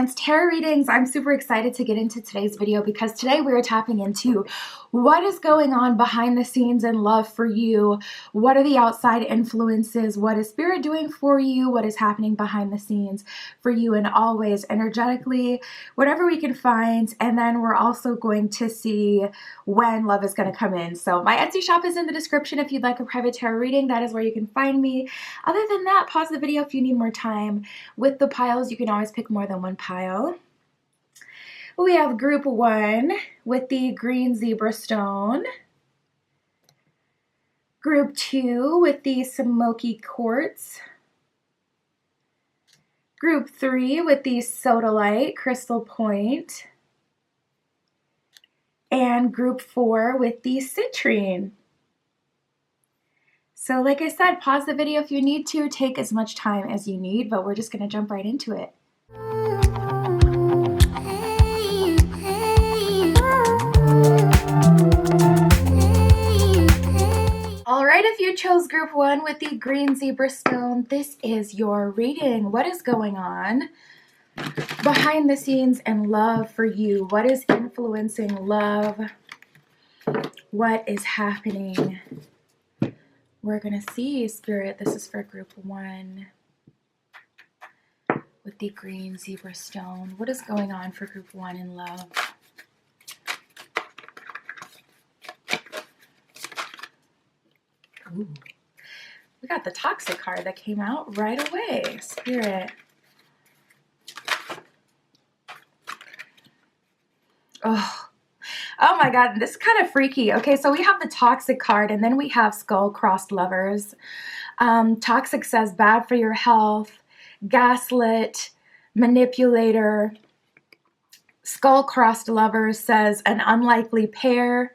Romance Tarot readings. I'm super excited to get into today's video because today we are tapping into what is going on behind the scenes in love for you. What are the outside influences? What is Spirit doing for you? What is happening behind the scenes for you in all ways, energetically, whatever we can find. And then we're also going to see when love is going to come in. So my Etsy shop is in the description if you'd like a private tarot reading. That is where you can find me. Other than that, pause the video if you need more time. With the piles, you can always pick more than one pile. We have group 1 with the green zebra stone. Group 2 with the smoky quartz. Group 3 with the sodalite crystal point. And group 4 with the citrine. So like I said, pause the video if you need to, take as much time as you need, but we're just going to jump right into it. Alright, if you chose group 1 with the green zebra stone, this is your reading. What is going on behind the scenes in love for you? What is influencing love? What is happening? We're going to see, Spirit. This is for group 1 with the green zebra stone. What is going on for group 1 in love? Ooh. We got the toxic card that came out right away, Spirit. Oh my God, this is kind of freaky. Okay, so we have the toxic card and then we have skull-crossed lovers. Toxic says bad for your health, gaslit, manipulator. Skull-crossed lovers says an unlikely pair,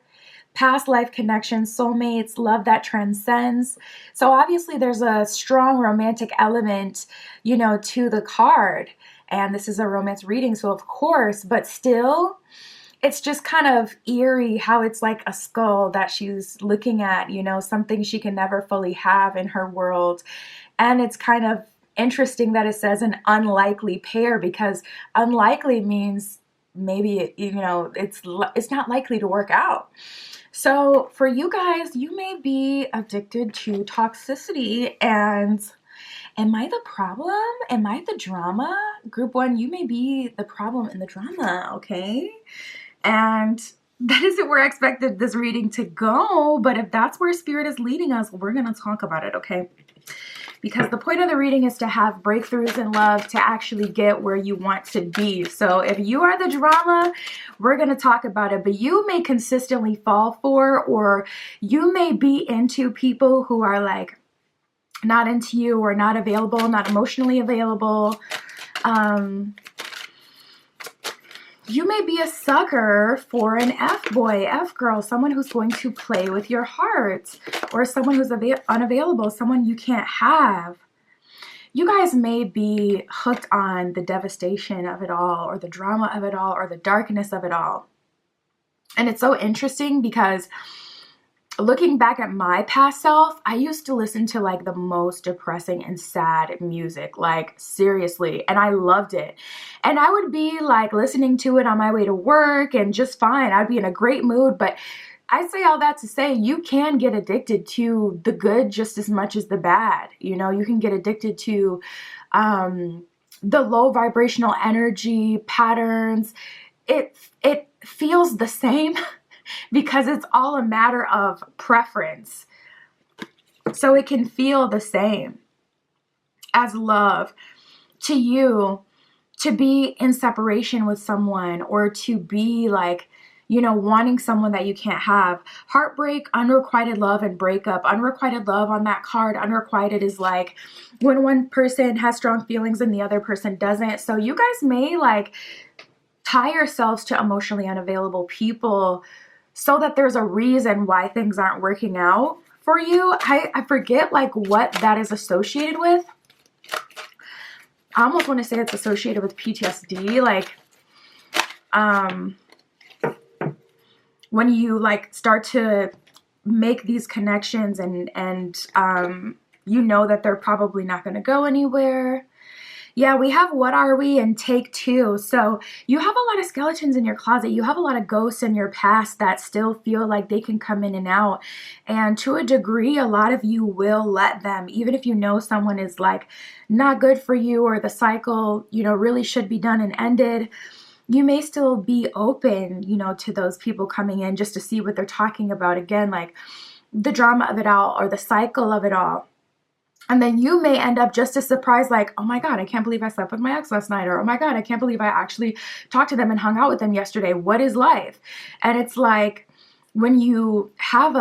past life connections, soulmates, love that transcends. So obviously there's a strong romantic element, you know, to the card. And this is a romance reading, so of course, but still, it's just kind of eerie how it's like a skull that she's looking at, you know, something she can never fully have in her world. And it's kind of interesting that it says an unlikely pair, because unlikely means maybe, you know, it's not likely to work out. So for you guys, you may be addicted to toxicity. And am I the problem? Am I the drama? Group 1, you may be the problem in the drama, okay? And that isn't where I expected this reading to go, but if that's where Spirit is leading us, we're going to talk about it, okay? Because the point of the reading is to have breakthroughs in love to actually get where you want to be. So if you are the drama, we're going to talk about it, but you may consistently fall for, or you may be into people who are like not into you or not available, not emotionally available. You may be a sucker for an F-boy, F-girl, someone who's going to play with your heart, or someone who's unavailable, someone you can't have. You guys may be hooked on the devastation of it all, or the drama of it all, or the darkness of it all. And it's so interesting because looking back at my past self, I used to listen to like the most depressing and sad music, like seriously, and I loved it. And I would be like listening to it on my way to work and just fine. I'd be in a great mood, but I say all that to say you can get addicted to the good just as much as the bad. You know, you can get addicted to the low vibrational energy patterns. It feels the same. Because it's all a matter of preference. So it can feel the same as love to you, to be in separation with someone, or to be like, you know, wanting someone that you can't have. Heartbreak, unrequited love, and breakup. Unrequited love on that card, unrequited is like when one person has strong feelings and the other person doesn't. So you guys may like tie yourselves to emotionally unavailable people so that there's a reason why things aren't working out for you. I forget like what that is associated with. I almost want to say it's associated with PTSD. Like, when you like start to make these connections and you know that they're probably not going to go anywhere. Yeah, we have What Are We and Take Two. So you have a lot of skeletons in your closet. You have a lot of ghosts in your past that still feel like they can come in and out. And to a degree, a lot of you will let them, even if you know someone is like not good for you or the cycle, really should be done and ended. You may still be open, to those people coming in just to see what they're talking about. Again, like the drama of it all or the cycle of it all. And then you may end up just as surprised, like, oh my God, I can't believe I slept with my ex last night. Or, oh my God, I can't believe I actually talked to them and hung out with them yesterday. What is life? And it's like when you have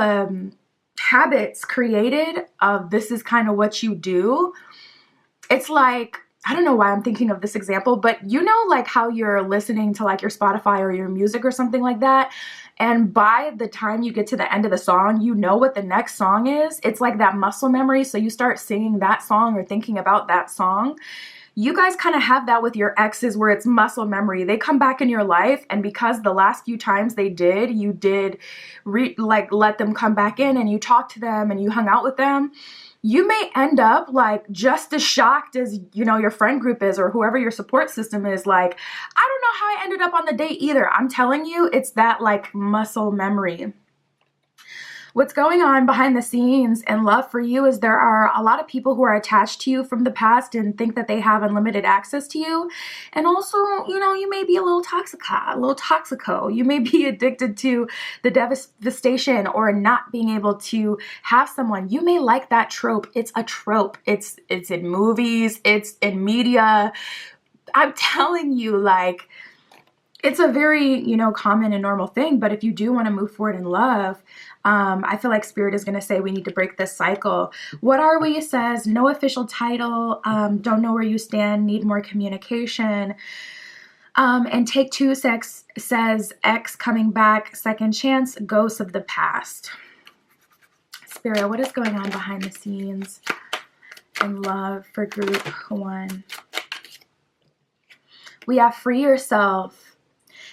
habits created of this is kind of what you do, it's like, I don't know why I'm thinking of this example, but like how you're listening to like your Spotify or your music or something like that. And by the time you get to the end of the song, you know what the next song is. It's like that muscle memory. So you start singing that song or thinking about that song. You guys kind of have that with your exes where it's muscle memory. They come back in your life, and because the llast few times they did, you did let them come back in and you talked to them and you hung out with them. You may end up like just as shocked as, your friend group is or whoever your support system is. Like, I don't know how I ended up on the date either. I'm telling you, it's that like muscle memory. What's going on behind the scenes in love for you is there are a lot of people who are attached to you from the past and think that they have unlimited access to you. And also, you may be a little toxico. You may be addicted to the devastation or not being able to have someone. You may like that trope. It's a trope. It's in movies. It's in media. I'm telling you, like, it's a very, common and normal thing. But if you do want to move forward in love, I feel like Spirit is going to say we need to break this cycle. What Are We says no official title, don't know where you stand, need more communication. And Take Two says ex coming back, second chance, ghosts of the past. Spirit, what is going on behind the scenes in love for group one? We have free yourself.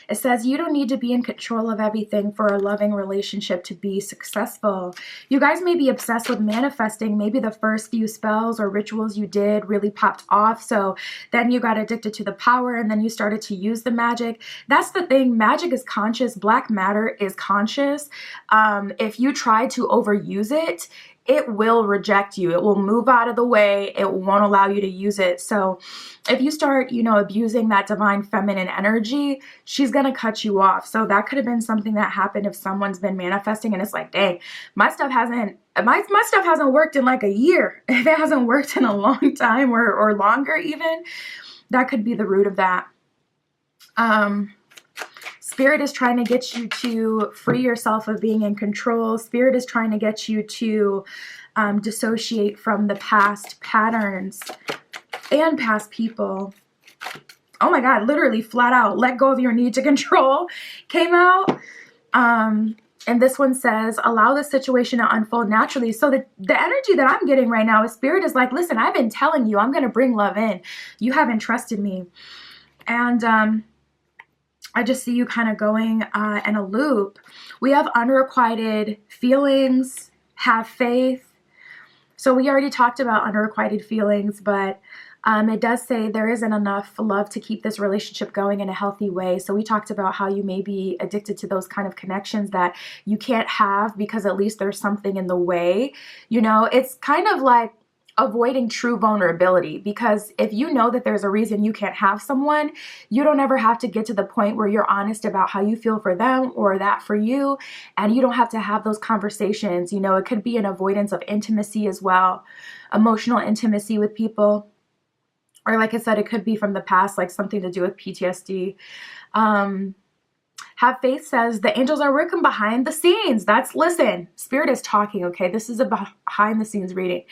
It says you don't need to be in control of everything for a loving relationship to be successful. You guys may be obsessed with manifesting. Maybe the first few spells or rituals you did really popped off. So then you got addicted to the power and then you started to use the magic. That's the thing. Magic is conscious. Black matter is conscious. If you try to overuse it, it will reject you. It will move out of the way. It won't allow you to use it. So if you start, abusing that divine feminine energy, she's going to cut you off. So that could have been something that happened if someone's been manifesting and it's like, dang, my stuff hasn't worked in like a year. If it hasn't worked in a long time or longer even, that could be the root of that. Spirit is trying to get you to free yourself of being in control. Spirit is trying to get you to dissociate from the past patterns and past people. Oh my God, literally flat out, let go of your need to control came out. And this one says, allow the situation to unfold naturally. So the energy that I'm getting right now is Spirit is like, listen, I've been telling you, I'm going to bring love in. You haven't trusted me. And I just see you kind of going in a loop. We have unrequited feelings, have faith. So we already talked about unrequited feelings, but it does say there isn't enough love to keep this relationship going in a healthy way. So we talked about how you may be addicted to those kind of connections that you can't have because at least there's something in the way. It's kind of like avoiding true vulnerability, because if you know that there's a reason you can't have someone, you don't ever have to get to the point where you're honest about how you feel for them or that for you, and you don't have to have those conversations. It could be an avoidance of intimacy as well, emotional intimacy with people, or like I said, it could be from the past, like something to do with PTSD. Have faith says the angels are working behind the scenes. Listen, Spirit is talking, okay? This is a behind the scenes reading.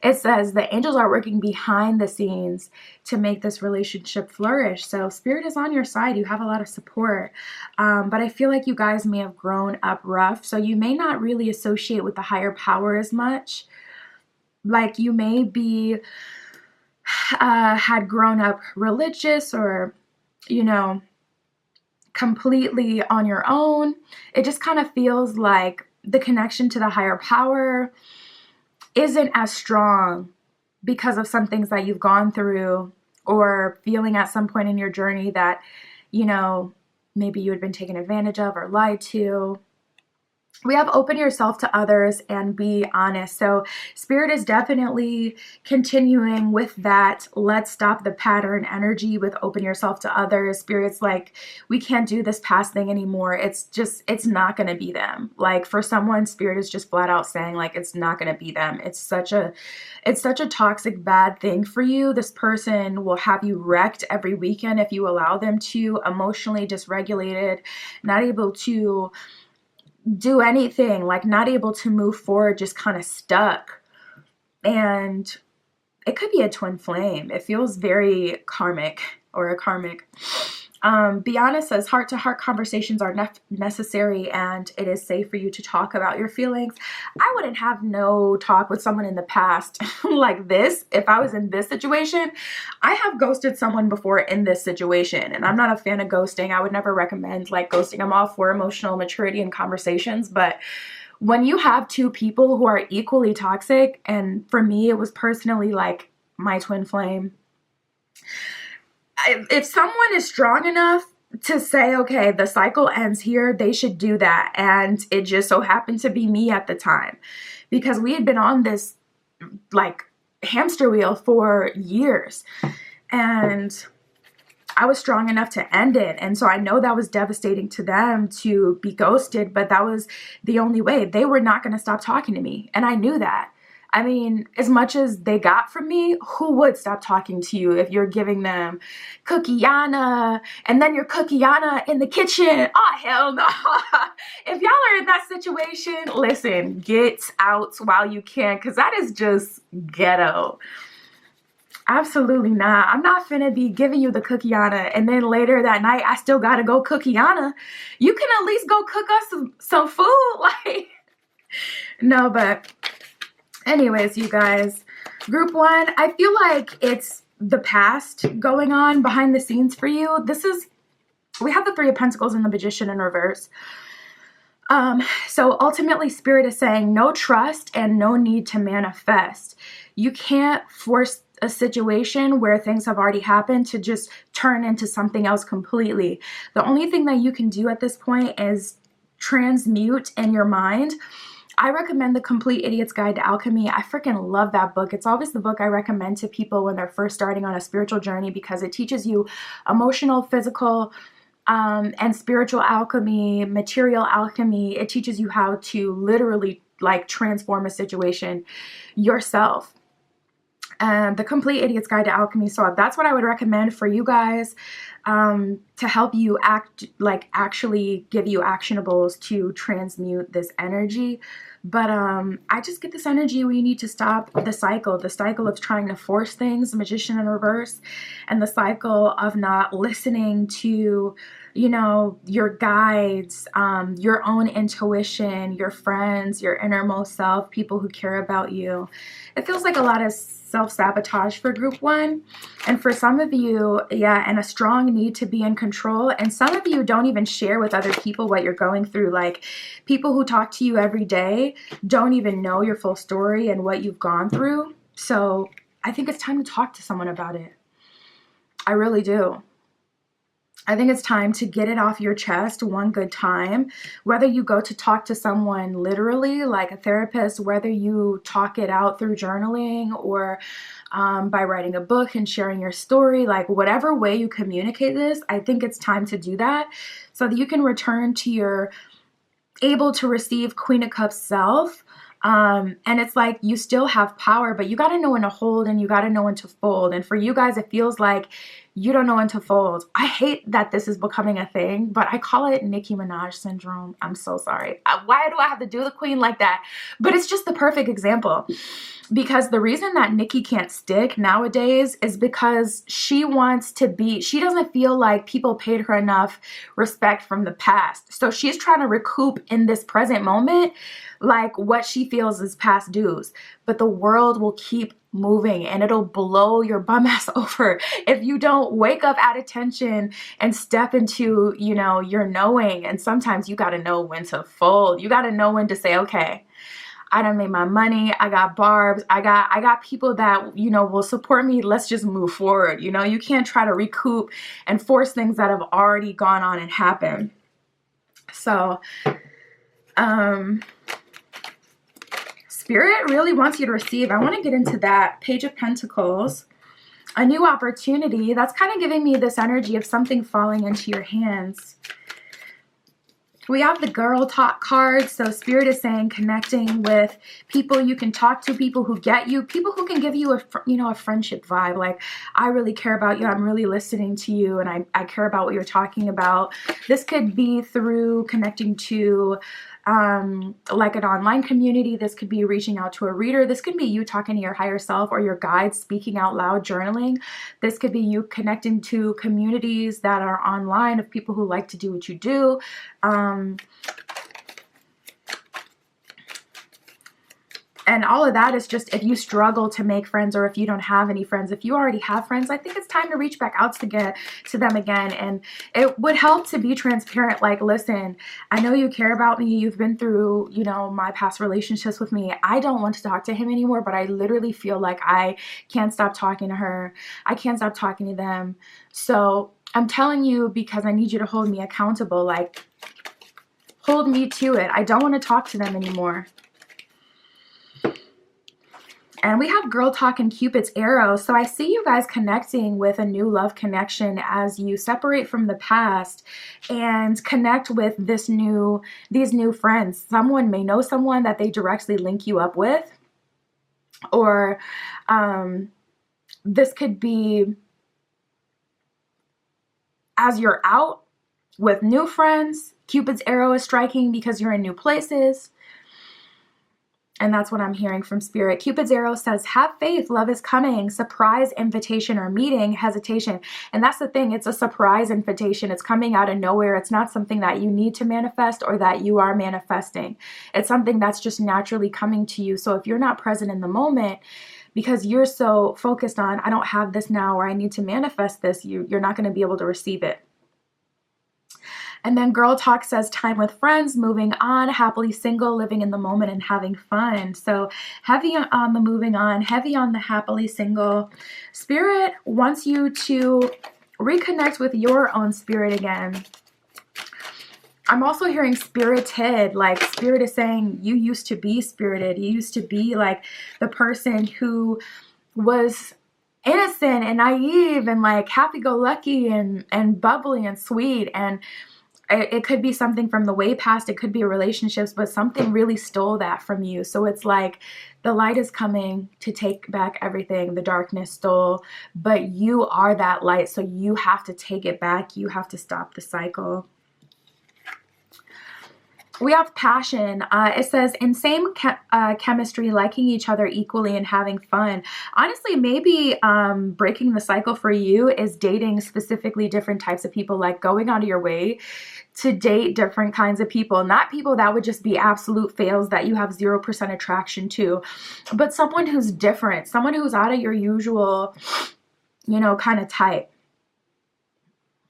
It says the angels are working behind the scenes to make this relationship flourish. So Spirit is on your side. You have a lot of support. But I feel like you guys may have grown up rough. So you may not really associate with the higher power as much. Like you may be, had grown up religious or, completely on your own. It just kind of feels like the connection to the higher power isn't as strong because of some things that you've gone through or feeling at some point in your journey that, you know, maybe you had been taken advantage of or lied to. We have open yourself to others and be honest. So Spirit is definitely continuing with that. Let's stop the pattern energy with open yourself to others. Spirit's like, we can't do this past thing anymore. It's not going to be them. Like for someone, Spirit is just flat out saying like, it's not going to be them. It's such a toxic, bad thing for you. This person will have you wrecked every weekend if you allow them to, emotionally dysregulated, not able to do anything, like not able to move forward, just kind of stuck. And it could be a twin flame. It feels very karmic or a karmic. Beyonce says heart-to-heart conversations are necessary, and it is safe for you to talk about your feelings. I wouldn't have no talk with someone in the past like this if I was in this situation. I have ghosted someone before in this situation, and I'm not a fan of ghosting. I would never recommend like ghosting. I'm all for emotional maturity and conversations, but when you have two people who are equally toxic, and for me it was personally like my twin flame, if someone is strong enough to say, okay, the cycle ends here, they should do that. And it just so happened to be me at the time, because we had been on this like hamster wheel for years, and I was strong enough to end it. And so I know that was devastating to them to be ghosted, but that was the only way. They were not going to stop talking to me. And I knew that. I mean, as much as they got from me, who would stop talking to you if you're giving them cookiana and then you're cookiana in the kitchen? Oh, hell no. If y'all are in that situation, listen, get out while you can, because that is just ghetto. Absolutely not. I'm not finna be giving you the cookiana and then later that night I still gotta go cookiana. You can at least go cook us some food. Like, no, but anyways, you guys, group one, I feel like it's the past going on behind the scenes for you. We have the Three of Pentacles and the Magician in reverse. So ultimately Spirit is saying no trust and no need to manifest. You can't force a situation where things have already happened to just turn into something else completely. The only thing that you can do at this point is transmute in your mind. I recommend The Complete Idiot's Guide to Alchemy. I freaking love that book. It's always the book I recommend to people when they're first starting on a spiritual journey, because it teaches you emotional, physical, and spiritual alchemy, material alchemy. It teaches you how to literally like transform a situation yourself. The Complete Idiot's Guide to Alchemy. So that's what I would recommend for you guys, to help you actually give you actionables to transmute this energy. But I just get this energy where you need to stop the cycle of trying to force things, Magician in reverse, and the cycle of not listening to, you know, your guides, your own intuition, your friends, your innermost self, people who care about you. It feels like a lot of self-sabotage for group one. And for some of you, yeah, and a strong need to be in control. And some of you don't even share with other people what you're going through. Like people who talk to you every day don't even know your full story and what you've gone through. So I think it's time to talk to someone about it. I really do. I think it's time to get it off your chest one good time, whether you go to talk to someone literally like a therapist, whether you talk it out through journaling or by writing a book and sharing your story, like whatever way you communicate this, I think it's time to do that so that you can return to your able to receive Queen of Cups self. And it's like you still have power, but you got to know when to hold and you got to know when to fold. And for you guys, it feels like you don't know when to fold. I hate that this is becoming a thing, but I call it Nicki Minaj syndrome. I'm so sorry. Why do I have to do the queen like that? But it's just the perfect example, because the reason that Nicki can't stick nowadays is because she doesn't feel like people paid her enough respect from the past. So she's trying to recoup in this present moment, like what she feels is past dues. But the world will keep moving and it'll blow your bum ass over if you don't wake up at attention and step into, you know, your knowing. And sometimes you got to know when to fold. You got to know when to say, okay, I done made my money. I got barbs. I got people that, you know, will support me. Let's just move forward. You know, you can't try to recoup and force things that have already gone on and happened. So, Spirit really wants you to receive. I want to get into that. Page of Pentacles. A new opportunity. That's kind of giving me this energy of something falling into your hands. We have the girl talk card. So Spirit is saying connecting with people you can talk to, people who get you, people who can give you a friendship vibe. Like, I really care about you. I'm really listening to you, and I care about what you're talking about. This could be through connecting to like an online community. This could be reaching out to a reader. This could be you talking to your higher self or your guides, speaking out loud, journaling. This could be you connecting to communities that are online of people who like to do what you do. And all of that is just if you struggle to make friends, or if you don't have any friends. If you already have friends, I think it's time to reach back out to them again. And it would help to be transparent. Like, listen, I know you care about me. You've been through, you know, my past relationships with me. I don't want to talk to him anymore, but I literally feel like I can't stop talking to her. I can't stop talking to them. So I'm telling you because I need you to hold me accountable. Like, hold me to it. I don't want to talk to them anymore. And we have girl talk and Cupid's arrow. So I see you guys connecting with a new love connection as you separate from the past and connect with these new friends. Someone may know someone that they directly link you up with. Or this could be as you're out with new friends. Cupid's arrow is striking because you're in new places. And that's what I'm hearing from Spirit. Cupid's arrow says, have faith, love is coming, surprise invitation or meeting, hesitation. And that's the thing, it's a surprise invitation. It's coming out of nowhere. It's not something that you need to manifest or that you are manifesting. It's something that's just naturally coming to you. So if you're not present in the moment, because you're so focused on, I don't have this now, or I need to manifest this, you're not going to be able to receive it. And then Girl Talk says time with friends, moving on, happily single, living in the moment and having fun. So heavy on the moving on, heavy on the happily single. Spirit wants you to reconnect with your own spirit again. I'm also hearing spirited, like Spirit is saying you used to be spirited. You used to be like the person who was innocent and naive and like happy-go-lucky and bubbly and sweet. And it could be something from the way past. It could be relationships, but something really stole that from you. So it's like the light is coming to take back everything the darkness stole, but you are that light. So you have to take it back. You have to stop the cycle. We have passion. It says in same chemistry, liking each other equally and having fun. Honestly, maybe breaking the cycle for you is dating specifically different types of people, like going out of your way to date different kinds of people, not people that would just be absolute fails that you have 0% attraction to, but someone who's different, someone who's out of your usual, you know, kind of type.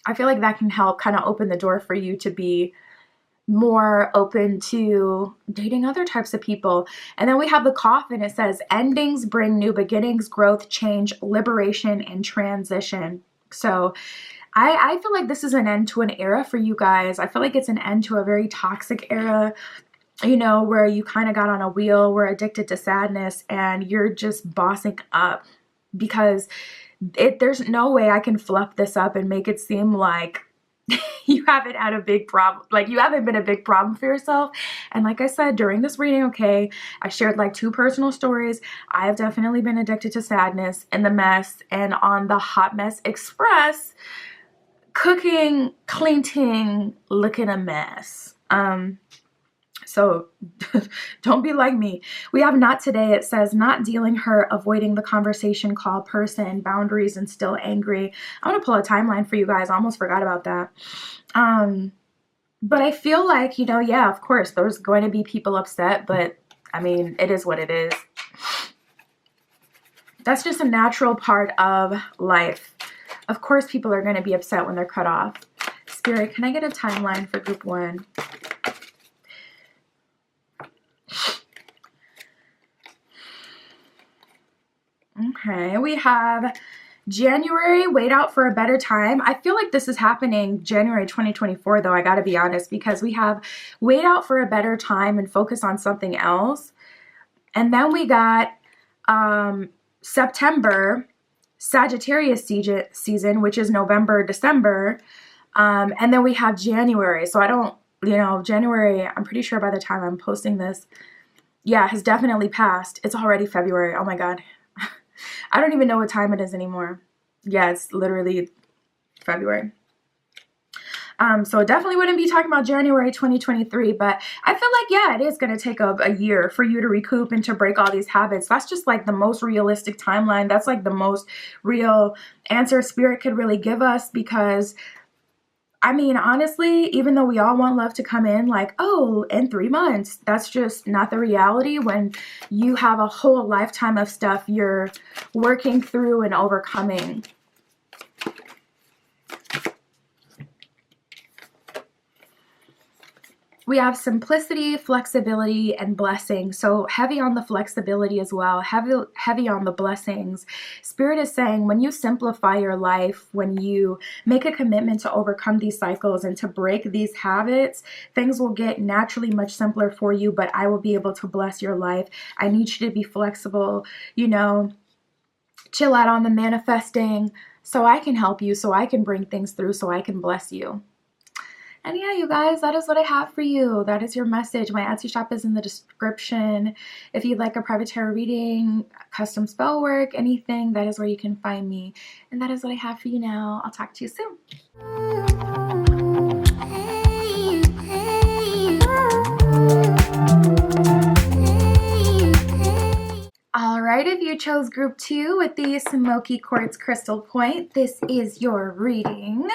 I feel like that can help kind of open the door for you to be more open to dating other types of people. And then we have the coffin. It says endings bring new beginnings, growth, change, liberation, and transition. So I feel like this is an end to an era for you guys. I feel like it's an end to a very toxic era, you know, where you kind of got on a wheel, were addicted to sadness, and you're just bossing up because there's no way I can fluff this up and make it seem like you haven't had a big problem, like you haven't been a big problem for yourself. And like I said, during this reading, okay, I shared like 2 personal stories. I have definitely been addicted to sadness and the mess, and on the Hot Mess Express, cooking, cleaning, looking a mess. So don't be like me. We have not today. It says not dealing, hurt, avoiding the conversation, call, person, boundaries, and still angry. I want to pull a timeline for you guys. I almost forgot about that. But I feel like, you know, yeah, of course, there's going to be people upset, but I mean, it is what it is. That's just a natural part of life. Of course, people are going to be upset when they're cut off. Spirit, can I get a timeline for group 1? Okay, we have January, wait out for a better time. I feel like this is happening January 2024 though, I gotta be honest, because we have wait out for a better time and focus on something else. And then we got September, Sagittarius season, which is November, December. And then we have January. So I don't, January, I'm pretty sure by the time I'm posting this, yeah, has definitely passed. It's already February. Oh my God. I don't even know what time it is anymore. Yeah, it's literally February. So definitely wouldn't be talking about January 2023, but I feel like, yeah, it is going to take a year for you to recoup and to break all these habits. That's just like the most realistic timeline. That's like the most real answer Spirit could really give us, because I mean, honestly, even though we all want love to come in like, oh, in 3 months, that's just not the reality when you have a whole lifetime of stuff you're working through and overcoming. We have simplicity, flexibility, and blessing. So heavy on the flexibility as well, heavy on the blessings. Spirit is saying when you simplify your life, when you make a commitment to overcome these cycles and to break these habits, things will get naturally much simpler for you, but I will be able to bless your life. I need you to be flexible, chill out on the manifesting so I can help you, so I can bring things through, so I can bless you. And yeah, you guys, that is what I have for you. That is your message. My Etsy shop is in the description. If you'd like a private tarot reading, custom spell work, anything, that is where you can find me. And that is what I have for you now. I'll talk to you soon. All right, if you chose group 2 with the Smoky Quartz Crystal Point, this is your reading.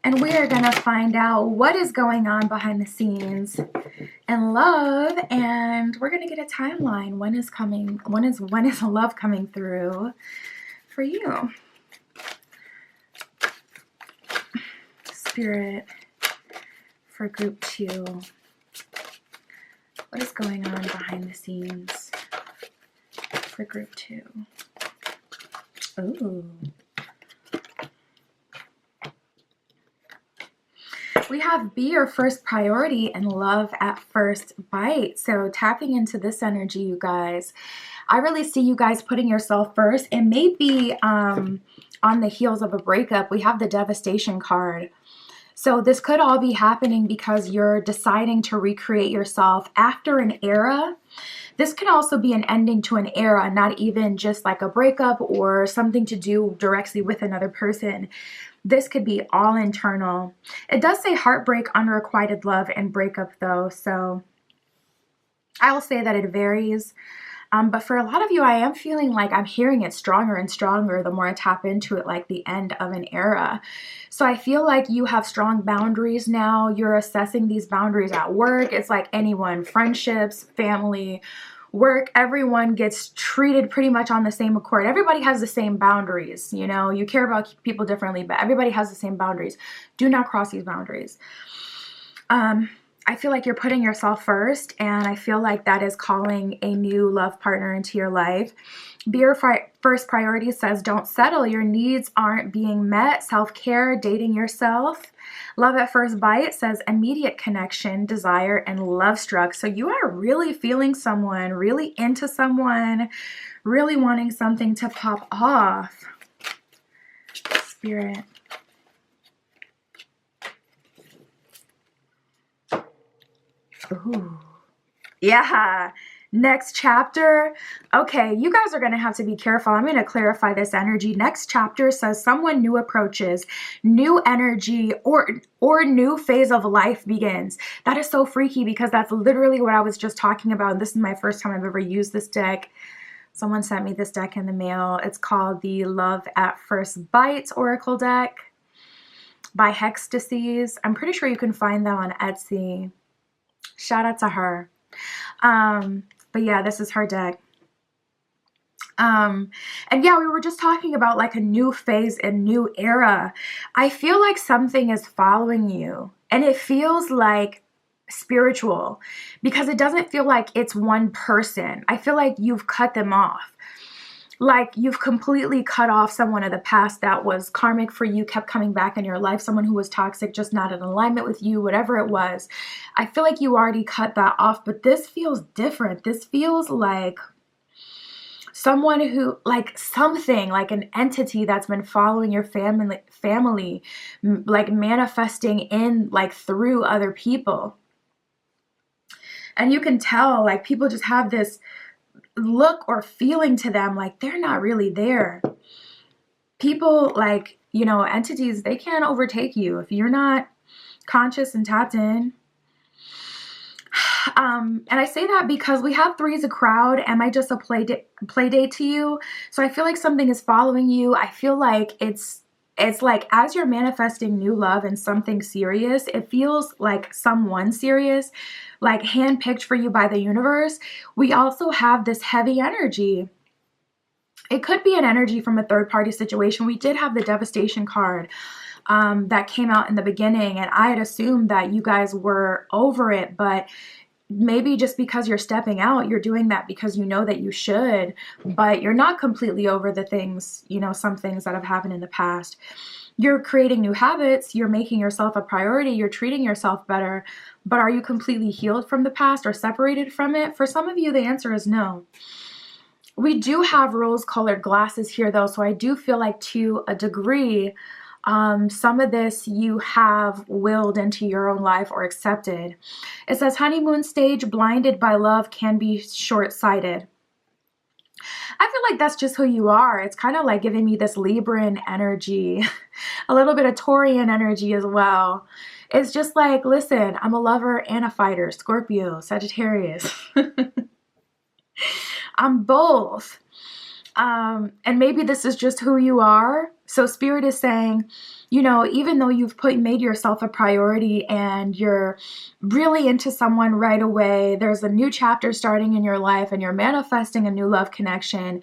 And we are going to find out what is going on behind the scenes in love. And we're going to get a timeline. When is love coming through for you? Spirit for group 2. What is going on behind the scenes for group 2? Ooh. We have be your first priority and love at first bite. So tapping into this energy, you guys, I really see you guys putting yourself first. It may be on the heels of a breakup. We have the devastation card. So this could all be happening because you're deciding to recreate yourself after an era. This can also be an ending to an era, not even just like a breakup or something to do directly with another person. This could be all internal. It does say heartbreak, unrequited love, and breakup though. So I will say that it varies. But for a lot of you, I am feeling like I'm hearing it stronger and stronger the more I tap into it, like the end of an era. So I feel like you have strong boundaries now. You're assessing these boundaries at work. It's like anyone, friendships, family, work, everyone gets treated pretty much on the same accord. Everybody has the same boundaries. You care about people differently, but everybody has the same boundaries. Do not cross these boundaries. I feel like you're putting yourself first, and I feel like that is calling a new love partner into your life. Be your first priority says don't settle. Your needs aren't being met. Self-care, dating yourself. Love at first bite says immediate connection, desire, and love struck. So you are really feeling someone, really into someone, really wanting something to pop off. Spirit. Ooh. Yeah. Next chapter. Okay, you guys are going to have to be careful. I'm going to clarify this energy. Next chapter says someone new approaches, new energy, or new phase of life begins. That is so freaky because that's literally what I was just talking about. This is my first time I've ever used this deck. Someone sent me this deck in the mail. It's called the Love at First Bite Oracle deck by Hextasies. I'm pretty sure you can find that on Etsy. Shout out to her. But yeah, this is her deck. And yeah, we were just talking about like a new phase and new era. I feel like something is following you, and it feels like spiritual because it doesn't feel like it's one person. I feel like you've cut them off. like you've completely cut off someone of the past that was karmic for you, kept coming back in your life, someone who was toxic, just not in alignment with you, whatever it was. I feel like you already cut that off, but this feels different. This feels like someone who, like something, like an entity that's been following your family, like manifesting in, like through other people. And you can tell, like, people just have this look or feeling to them like they're not really there. People, like, you know, entities, they can't overtake you if you're not conscious and tapped in. And I say that because we have 3 as a crowd. Am I just a play date to you? So I feel like something is following you. I feel like it's like as you're manifesting new love and something serious, it feels like someone serious, like handpicked for you by the universe. We also have this heavy energy. It could be an energy from a third-party situation. We did have the devastation card that came out in the beginning, and I had assumed that you guys were over it, but maybe just because you're stepping out, you're doing that because you know that you should, but you're not completely over the things, you know, some things that have happened in the past. You're creating new habits, you're making yourself a priority, you're treating yourself better, but are you completely healed from the past or separated from it? For some of you, the answer is no. We do have rose-colored glasses here, though, so I do feel like to a degree, some of this you have willed into your own life or accepted. It says honeymoon stage, blinded by love, can be short-sighted. I feel like that's just who you are. It's kind of like giving me this Libran energy, a little bit of Taurian energy as well. It's just like, listen, I'm a lover and a fighter, Scorpio, Sagittarius. I'm both. And maybe this is just who you are. So Spirit is saying, you know, even though you've made yourself a priority and you're really into someone right away, there's a new chapter starting in your life and you're manifesting a new love connection,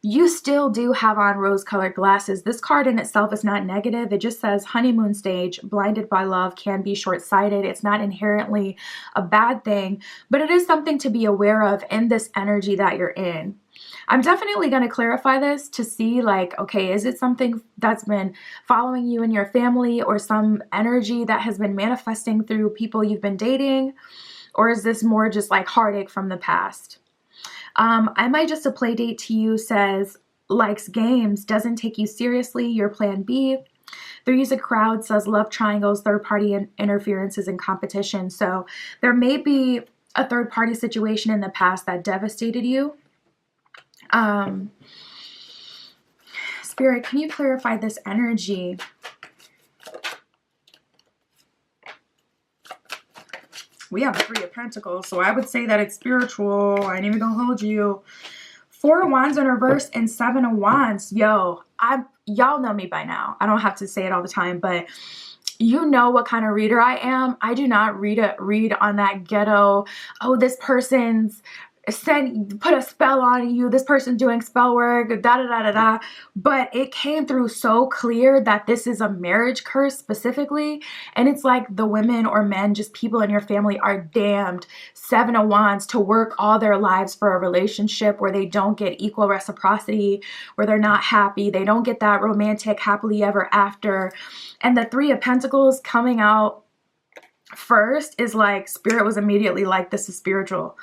you still do have on rose-colored glasses. This card in itself is not negative. It just says honeymoon stage, blinded by love, can be short-sighted. It's not inherently a bad thing, but it is something to be aware of in this energy that you're in. I'm definitely going to clarify this to see, like, okay, is it something that's been following you and your family, or some energy that has been manifesting through people you've been dating? Or is this more just like heartache from the past? Am I just a play date to you says likes games, doesn't take you seriously, your plan B. 3 as a crowd says love triangles, third-party interferences, and competition. So there may be a third-party situation in the past that devastated you. Spirit, can you clarify this energy? We have a 3 of Pentacles, so I would say that it's spiritual. I ain't even gonna hold you. 4 of Wands in reverse and 7 of Wands. Yo, y'all know me by now. I don't have to say it all the time, but you know what kind of reader I am. I do not read on that ghetto, oh, this person's put a spell on you, this person's doing spell work, da da da da da. But it came through so clear that this is a marriage curse specifically, and it's like the women or men, just people in your family, are damned, 7 of Wands, to work all their lives for a relationship where they don't get equal reciprocity, where they're not happy, they don't get that romantic happily ever after. And the 3 of Pentacles coming out first is like, Spirit was immediately like, this is spiritual.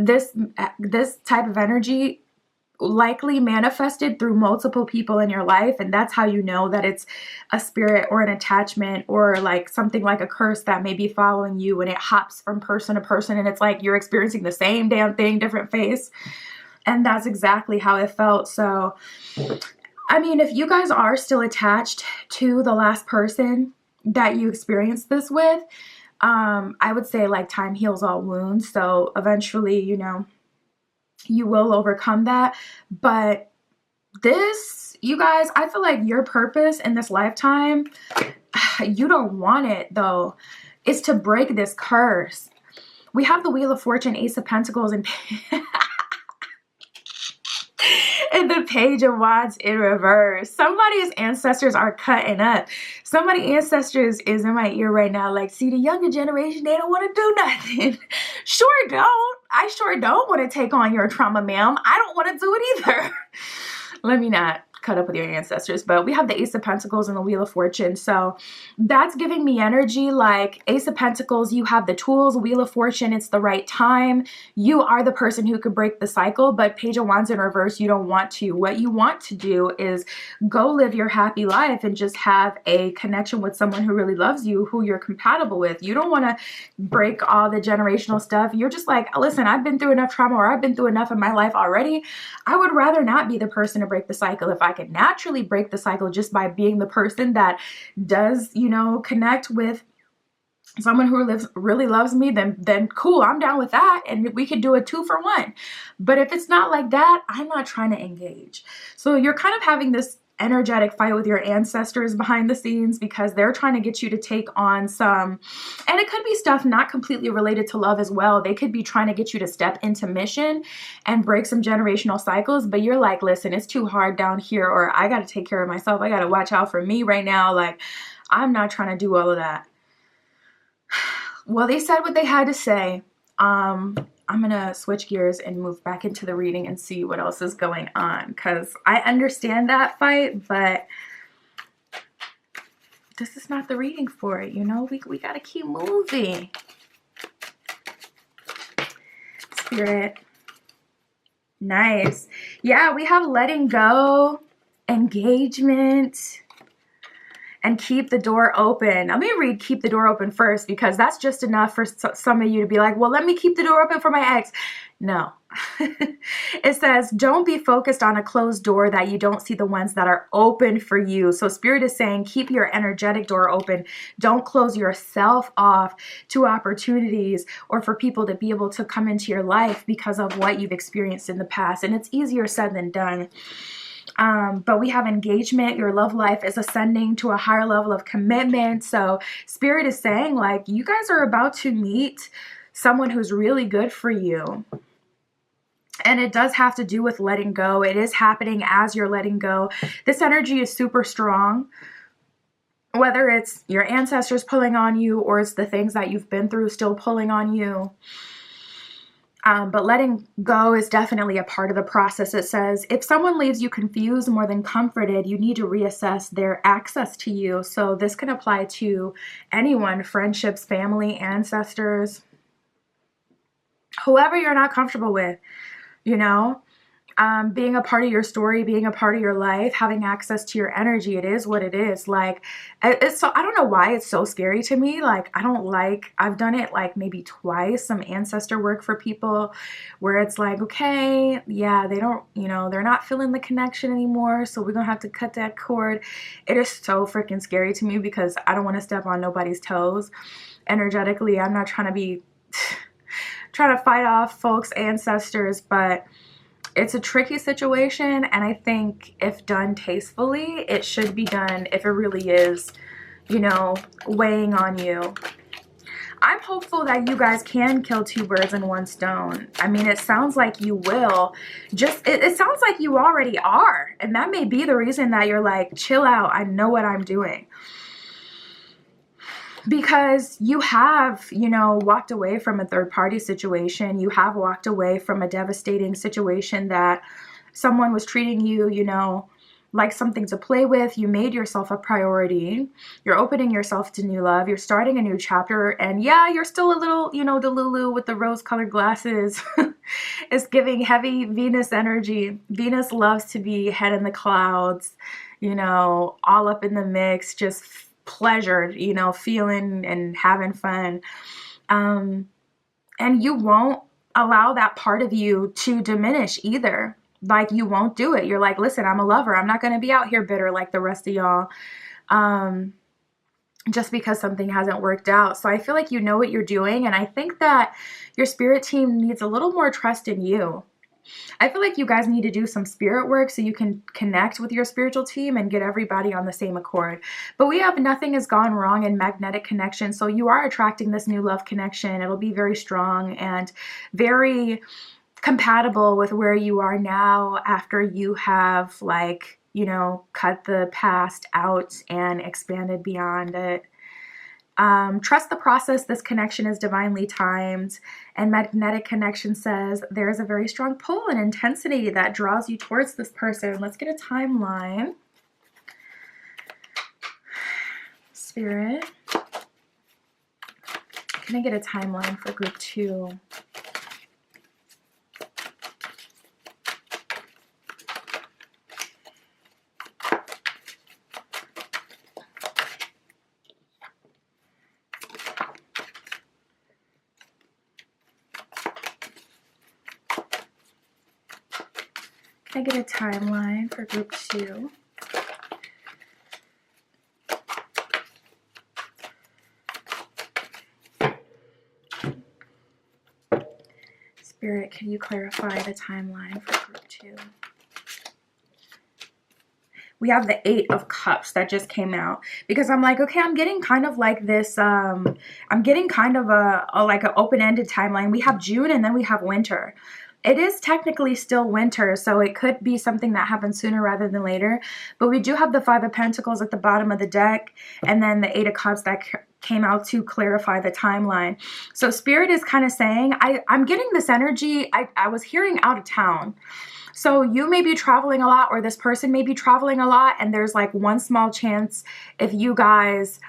This type of energy likely manifested through multiple people in your life, and that's how you know that it's a spirit or an attachment or like something like a curse that may be following you, and it hops from person to person, and it's like you're experiencing the same damn thing, different face. And that's exactly how it felt. So I mean, if you guys are still attached to the last person that you experienced this with, I would say like time heals all wounds. So eventually, you know, you will overcome that. But this, you guys, I feel like your purpose in this lifetime, you don't want it though, is to break this curse. We have the Wheel of Fortune, Ace of Pentacles, and And the Page of Wands in reverse. Somebody's ancestors are cutting up. Somebody's ancestors is in my ear right now. Like, see, the younger generation, they don't want to do nothing. Sure don't. I sure don't want to take on your trauma, ma'am. I don't want to do it either. Let me not cut up with your ancestors, but we have the Ace of Pentacles and the Wheel of Fortune. So that's giving me energy like Ace of Pentacles, you have the tools, Wheel of Fortune, it's the right time. You are the person who could break the cycle, but Page of Wands in reverse, you don't want to. What you want to do is go live your happy life and just have a connection with someone who really loves you, who you're compatible with. You don't want to break all the generational stuff. You're just like, listen, I've been through enough trauma, or I've been through enough in my life already. I would rather not be the person to break the cycle. If I could naturally break the cycle just by being the person that does, you know, connect with someone who really loves me, then cool, I'm down with that, and we could do a 2-for-1. But if it's not like that, I'm not trying to engage. So you're kind of having this energetic fight with your ancestors behind the scenes because they're trying to get you to take on some, and it could be stuff not completely related to love as well. They could be trying to get you to step into mission and break some generational cycles, but you're like, listen, it's too hard down here, or I got to take care of myself. I got to watch out for me right now. Like, I'm not trying to do all of that. Well, they said what they had to say. I'm going to switch gears and move back into the reading and see what else is going on, because I understand that fight, but this is not the reading for it. You know, we got to keep moving. Spirit. Nice. Yeah, we have letting go, engagement, and keep the door open. Let me read keep the door open first, because that's just enough for some of you to be like, well, let me keep the door open for my ex. No. It says, don't be focused on a closed door that you don't see the ones that are open for you. So Spirit is saying, keep your energetic door open. Don't close yourself off to opportunities or for people to be able to come into your life because of what you've experienced in the past. And it's easier said than done. But we have engagement. Your love life is ascending to a higher level of commitment. So Spirit is saying, like, you guys are about to meet someone who's really good for you. And it does have to do with letting go. It is happening as you're letting go. This energy is super strong. Whether it's your ancestors pulling on you or it's the things that you've been through still pulling on you. But letting go is definitely a part of the process. It says, if someone leaves you confused more than comforted, you need to reassess their access to you. So this can apply to anyone, friendships, family, ancestors, whoever you're not comfortable with, you know, being a part of your story, being a part of your life, having access to your energy. It is what it is. Like, it's so, I don't know why it's so scary to me. Like, I've done it like maybe twice, some ancestor work for people where it's like, okay, yeah, they don't, you know, they're not feeling the connection anymore. So we're going to have to cut that cord. It is so freaking scary to me because I don't want to step on nobody's toes energetically. I'm not trying to be trying to fight off folks' ancestors, but it's a tricky situation, and I think if done tastefully, it should be done if it really is, you know, weighing on you. I'm hopeful that you guys can kill two birds in one stone. I mean, it sounds like you will. It sounds like you already are, and that may be the reason that you're like, chill out, I know what I'm doing. Because you have, you know, walked away from a third-party situation. You have walked away from a devastating situation that someone was treating you, you know, like something to play with. You made yourself a priority. You're opening yourself to new love. You're starting a new chapter. And yeah, you're still a little, you know, Delulu with the rose-colored glasses. It's giving heavy Venus energy. Venus loves to be head in the clouds, you know, all up in the mix, just pleasured, you know, feeling and having fun. And you won't allow that part of you to diminish either. Like, you won't do it. You're like, listen, I'm a lover. I'm not going to be out here bitter like the rest of y'all. Just because something hasn't worked out. So I feel like you know what you're doing. And I think that your spirit team needs a little more trust in you. I feel like you guys need to do some spirit work so you can connect with your spiritual team and get everybody on the same accord. But we have nothing has gone wrong in magnetic connection. So you are attracting this new love connection. It'll be very strong and very compatible with where you are now after you have, like, you know, cut the past out and expanded beyond it. Trust the process. This connection is divinely timed. And magnetic connection says there is a very strong pull and intensity that draws you towards this person. Let's get a timeline. Spirit, can I get a timeline for group 2? Can I get a timeline for group 2? Spirit, can you clarify the timeline for group 2? We have the 8 of Cups that just came out, because I'm like, okay, I'm getting kind of like this, I'm getting kind of a like an open-ended timeline. We have June and then we have winter. It is technically still winter, so it could be something that happens sooner rather than later. But we do have the 5 of Pentacles at the bottom of the deck, and then the 8 of Cups that came out to clarify the timeline. So Spirit is kind of saying, I'm getting this energy. I was hearing out of town. So you may be traveling a lot, or this person may be traveling a lot, and there's like one small chance, if you guys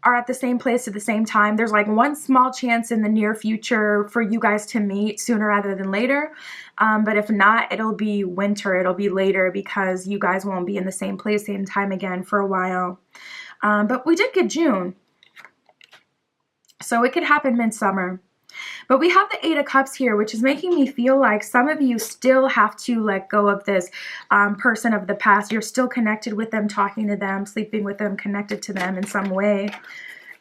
are at the same place at the same time, there's like one small chance in the near future for you guys to meet sooner rather than later. But if not, it'll be winter, it'll be later, because you guys won't be in the same place, same time again for a while. But we did get June, so it could happen midsummer. But we have the 8 of Cups here, which is making me feel like some of you still have to let go of this person of the past. You're still connected with them, talking to them, sleeping with them, connected to them in some way.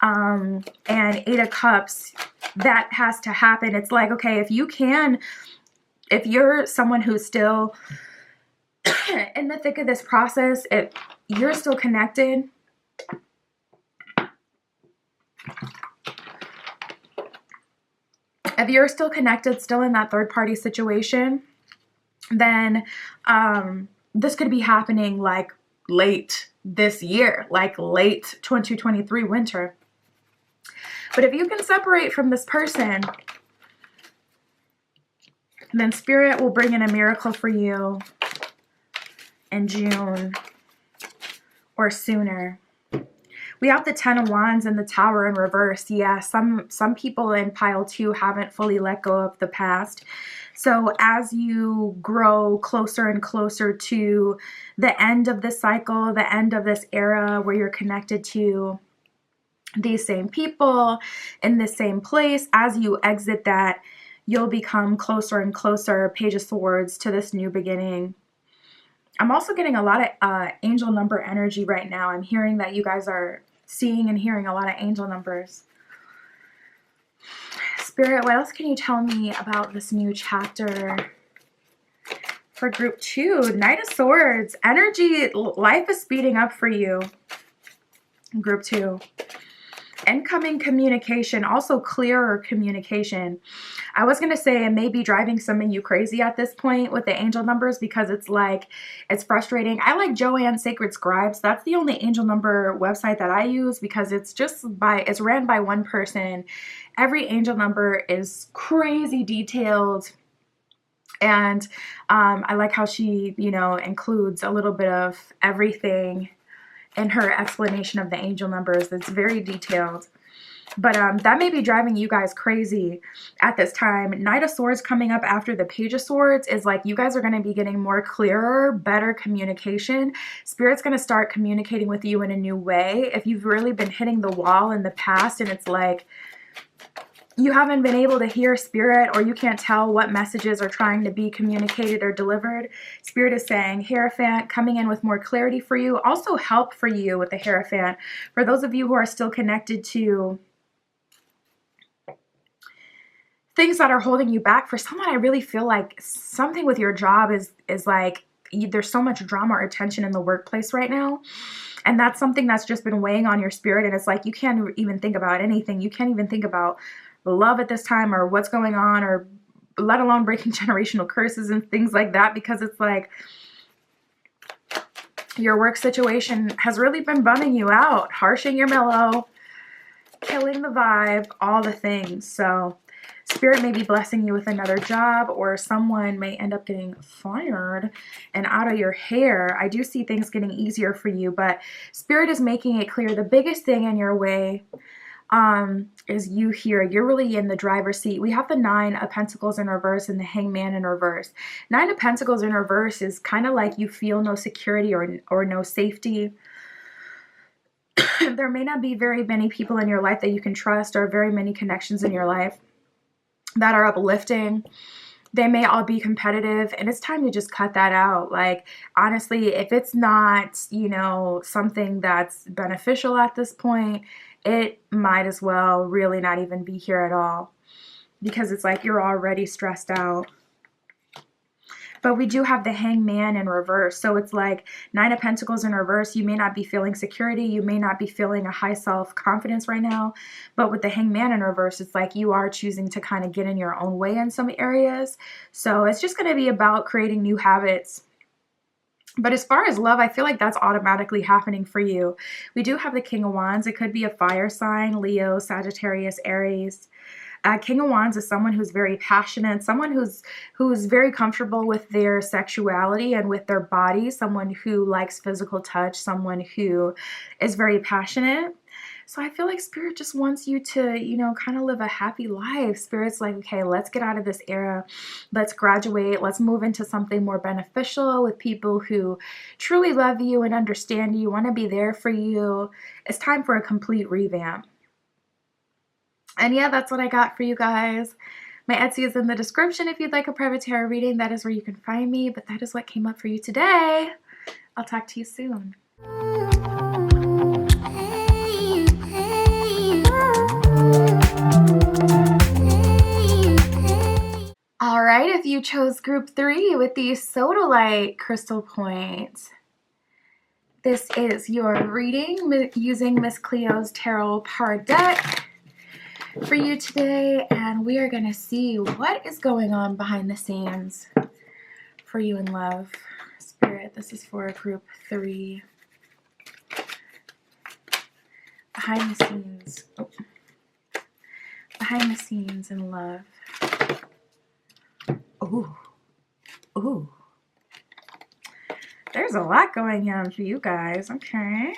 And 8 of Cups, that has to happen. It's like, okay, if you're someone who's still in the thick of this process, if you're still connected, if you're still connected, still in that third party situation, then this could be happening like late this year, like late 2023 winter. But if you can separate from this person, then Spirit will bring in a miracle for you in June or sooner. We have the 10 of Wands and the Tower in reverse. Yeah, some people in pile 2 haven't fully let go of the past. So as you grow closer and closer to the end of this cycle, the end of this era where you're connected to these same people in the same place, as you exit that, you'll become closer and closer, Page of Swords, to this new beginning. I'm also getting a lot of angel number energy right now. I'm hearing that you guys are seeing and hearing a lot of angel numbers. Spirit, what else can you tell me about this new chapter for group 2? Knight of Swords, energy, life is speeding up for you. Group 2. Incoming communication, also clearer communication. I was going to say it may be driving some of you crazy at this point with the angel numbers, because it's like, it's frustrating. I like Joanne Sacred Scribes. That's the only angel number website that I use, because it's it's ran by one person. Every angel number is crazy detailed. And I like how she, includes a little bit of everything in her explanation of the angel numbers. It's very detailed. But that may be driving you guys crazy at this time. Knight of Swords coming up after the Page of Swords is like you guys are going to be getting more clearer, better communication. Spirit's going to start communicating with you in a new way. If you've really been hitting the wall in the past and it's like you haven't been able to hear Spirit, or you can't tell what messages are trying to be communicated or delivered, Spirit is saying Hierophant coming in with more clarity for you. Also help for you with the Hierophant. For those of you who are still connected to things that are holding you back, for someone, I really feel like something with your job is like there's so much drama or tension in the workplace right now. And that's something that's just been weighing on your spirit. And it's like you can't even think about anything. You can't even think about love at this time, or what's going on, or let alone breaking generational curses and things like that, because it's like your work situation has really been bumming you out, harshing your mellow, killing the vibe, all the things. So Spirit may be blessing you with another job, or someone may end up getting fired and out of your hair. I do see things getting easier for you, but Spirit is making it clear the biggest thing in your way is you here. You're really in the driver's seat. We have the 9 of Pentacles in reverse and the Hangman in reverse. 9 of Pentacles in reverse is kind of like you feel no security or no safety. There may not be very many people in your life that you can trust, or very many connections in your life that are uplifting. They may all be competitive, and it's time to just cut that out. Like, honestly, if it's not, you know, something that's beneficial at this point, it might as well really not even be here at all, because it's like you're already stressed out. But we do have the Hangman in reverse. So it's like 9 of Pentacles in reverse. You may not be feeling security. You may not be feeling a high self-confidence right now. But with the Hangman in reverse, it's like you are choosing to kind of get in your own way in some areas. So it's just going to be about creating new habits. But as far as love, I feel like that's automatically happening for you. We do have the King of Wands. It could be a fire sign, Leo, Sagittarius, Aries. King of Wands is someone who's very passionate, someone who's very comfortable with their sexuality and with their body, someone who likes physical touch, someone who is very passionate. So I feel like Spirit just wants you to, you know, kind of live a happy life. Spirit's like, okay, let's get out of this era. Let's graduate. Let's move into something more beneficial with people who truly love you and understand you, want to be there for you. It's time for a complete revamp. And yeah, that's what I got for you guys. My Etsy is in the description if you'd like a private tarot reading. That is where you can find me. But that is what came up for you today. I'll talk to you soon. All right, if you chose group 3 with the Sodalite crystal points, this is your reading using Miss Cleo's Tarot Card deck for you today, and we are going to see what is going on behind the scenes for you in love. Spirit, this is for group 3. Behind the scenes. Oh. Behind the scenes in love. Ooh. Ooh. There's a lot going on for you guys. Okay.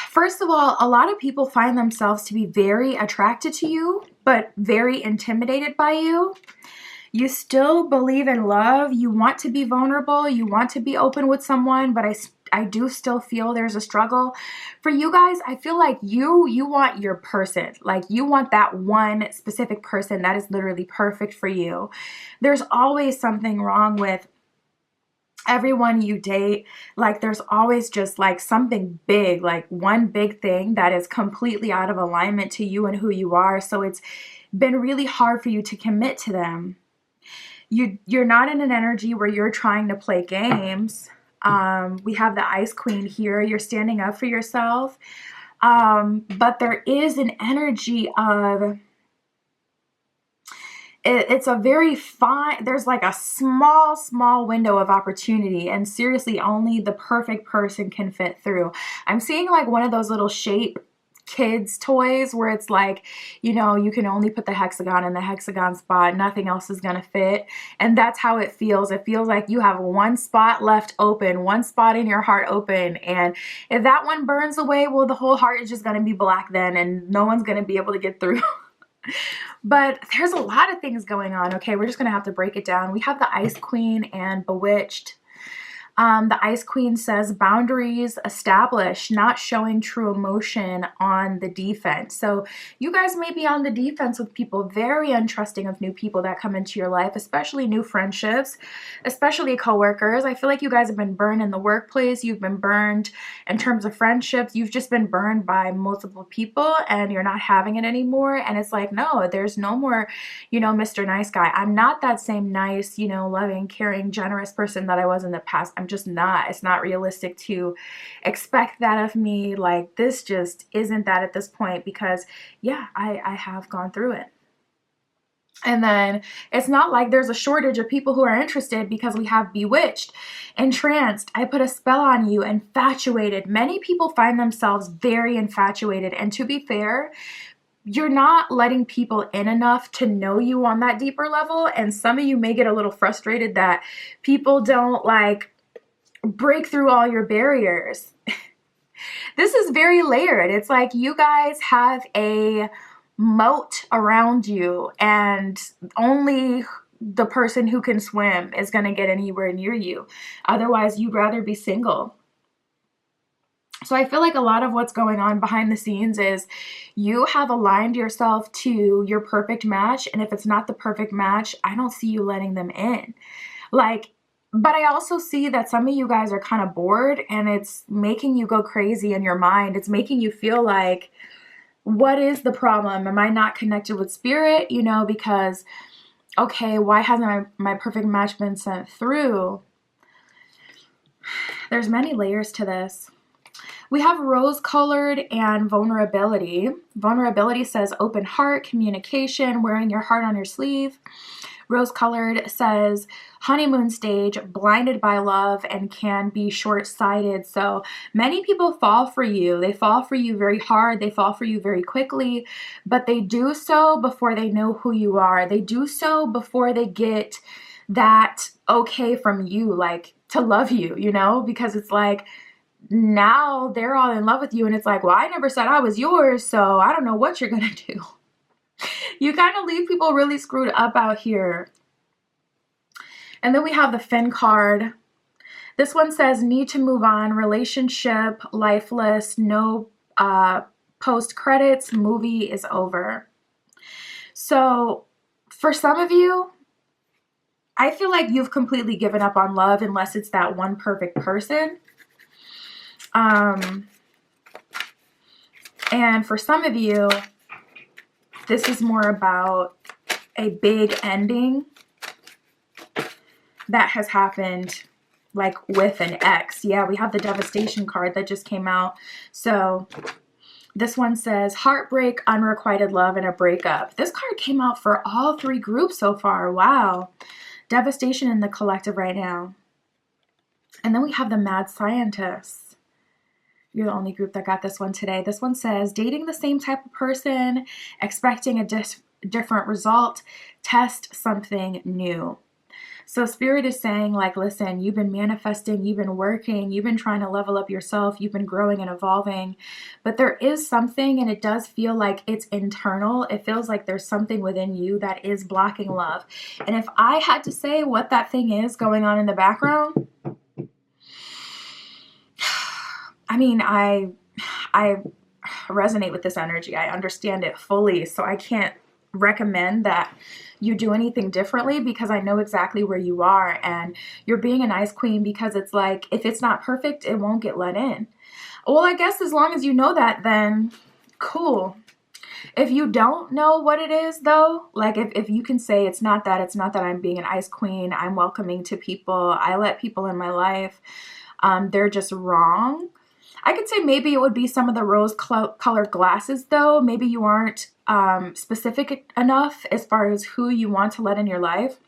First of all, a lot of people find themselves to be very attracted to you, but very intimidated by you. You still believe in love. You want to be vulnerable. You want to be open with someone, but I do still feel there's a struggle. For you guys, I feel like you want your person. Like, you want that one specific person that is literally perfect for you. There's always something wrong with everyone you date. Like, there's always just like something big, like one big thing that is completely out of alignment to you and who you are. So it's been really hard for you to commit to them. You're not in an energy where you're trying to play games. We have the Ice Queen here. You're standing up for yourself. But there is an energy of, it's a very fine, there's like a small window of opportunity, and seriously, only the perfect person can fit through. I'm seeing like one of those little shape kids toys where it's like, you know, you can only put the hexagon in the hexagon spot, nothing else is gonna fit. And that's how it feels. It feels like you have one spot left open, one spot in your heart open, and if that one burns away, well, the whole heart is just gonna be black then, and no one's gonna be able to get through. But there's a lot of things going on. Okay, we're just gonna have to break it down. We have the Ice Queen and Bewitched. The Ice Queen says boundaries established, not showing true emotion on the defense. So you guys may be on the defense with people, very untrusting of new people that come into your life, especially new friendships, especially coworkers. I feel like you guys have been burned in the workplace. You've been burned in terms of friendships. You've just been burned by multiple people and you're not having it anymore. And it's like, no, there's no more, you know, Mr. Nice Guy. I'm not that same nice, you know, loving, caring, generous person that I was in the past. I'm just not. It's not realistic to expect that of me. Like, this just isn't that at this point, because yeah, I have gone through it. And then it's not like there's a shortage of people who are interested, because we have bewitched, entranced, I put a spell on you, infatuated. Many people find themselves very infatuated. And to be fair, you're not letting people in enough to know you on that deeper level. And some of you may get a little frustrated that people don't like break through all your barriers. This is very layered. It's like you guys have a moat around you, and only the person who can swim is going to get anywhere near you. Otherwise, you'd rather be single. So I feel like a lot of what's going on behind the scenes is you have aligned yourself to your perfect match. And if it's not the perfect match, I don't see you letting them in. Like, but I also see that some of you guys are kind of bored, and it's making you go crazy in your mind. It's making you feel like, what is the problem? Am I not connected with spirit? You know, because, okay, why hasn't my perfect match been sent through? There's many layers to this. We have rose-colored and vulnerability. Vulnerability says open heart, communication, wearing your heart on your sleeve. Rose-colored says honeymoon stage, blinded by love, and can be short-sighted. So many people fall for you. They fall for you very hard. They fall for you very quickly, but they do so before they know who you are. They do so before they get that okay from you, like to love you, you know, because it's like, now they're all in love with you, and it's like, well, I never said I was yours, so I don't know what you're gonna do. You kind of leave people really screwed up out here. And then we have the Fin card. This one says need to move on, relationship lifeless, no post credits, movie is over. So for some of you, I feel like you've completely given up on love, unless it's that one perfect person. And for some of you, this is more about a big ending that has happened, like with an ex. Yeah, we have the devastation card that just came out. So this one says heartbreak, unrequited love, and a breakup. This card came out for all three groups so far. Wow. Devastation in the collective right now. And then we have the mad scientists. You're the only group that got this one today. This one says dating the same type of person, expecting a different result, test something new. So spirit is saying, like, listen, you've been manifesting, you've been working, you've been trying to level up yourself, you've been growing and evolving, but there is something, and it does feel like it's internal. It feels like there's something within you that is blocking love. And if I had to say what that thing is going on in the background, I mean, I resonate with this energy. I understand it fully. So I can't recommend that you do anything differently, because I know exactly where you are, and you're being a nice queen, because it's like, if it's not perfect, it won't get let in. Well, I guess as long as you know that, then cool. If you don't know what it is though, like if you can say it's not that I'm being an ice queen, I'm welcoming to people, I let people in my life, they're just wrong. I could say maybe it would be some of the rose-colored glasses, though. Maybe you aren't specific enough as far as who you want to let in your life.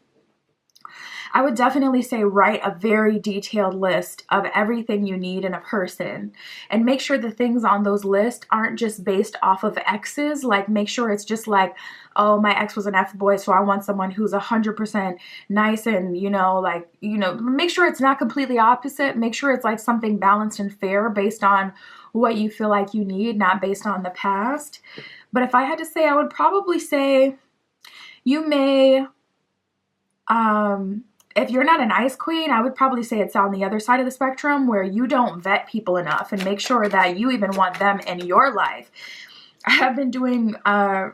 I would definitely say write a very detailed list of everything you need in a person, and make sure the things on those lists aren't just based off of exes. Like, make sure it's just like, oh, my ex was an F-boy, so I want someone who's 100% nice, and, make sure it's not completely opposite. Make sure it's like something balanced and fair based on what you feel like you need, not based on the past. But if I had to say, I would probably say you may, if you're not an ice queen, I would probably say it's on the other side of the spectrum, where you don't vet people enough and make sure that you even want them in your life. I have been doing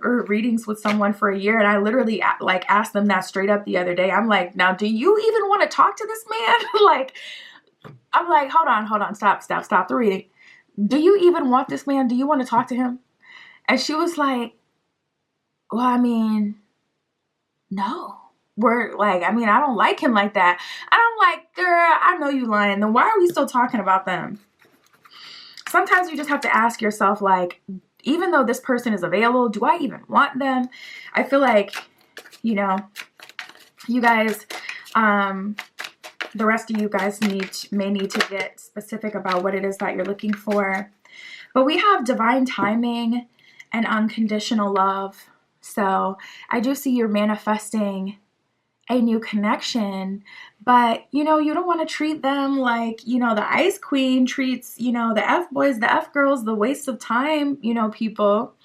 readings with someone for a year, and I literally asked them that straight up the other day. I'm like, now, do you even want to talk to this man? I'm like, hold on, stop the reading. Do you even want this man? Do you want to talk to him? And she was like, well, I mean, no. we're like, I mean, I don't like him like that. I don't like, girl, I know you lying. Then why are we still talking about them? Sometimes you just have to ask yourself, like, even though this person is available, do I even want them? I feel like, you know, you guys, the rest of you guys may need to get specific about what it is that you're looking for. But we have divine timing and unconditional love. So I do see you're manifesting a new connection, but, you know, you don't want to treat them like, you know, the ice queen treats, you know, the F-boys, the F-girls, the waste of time, you know, people.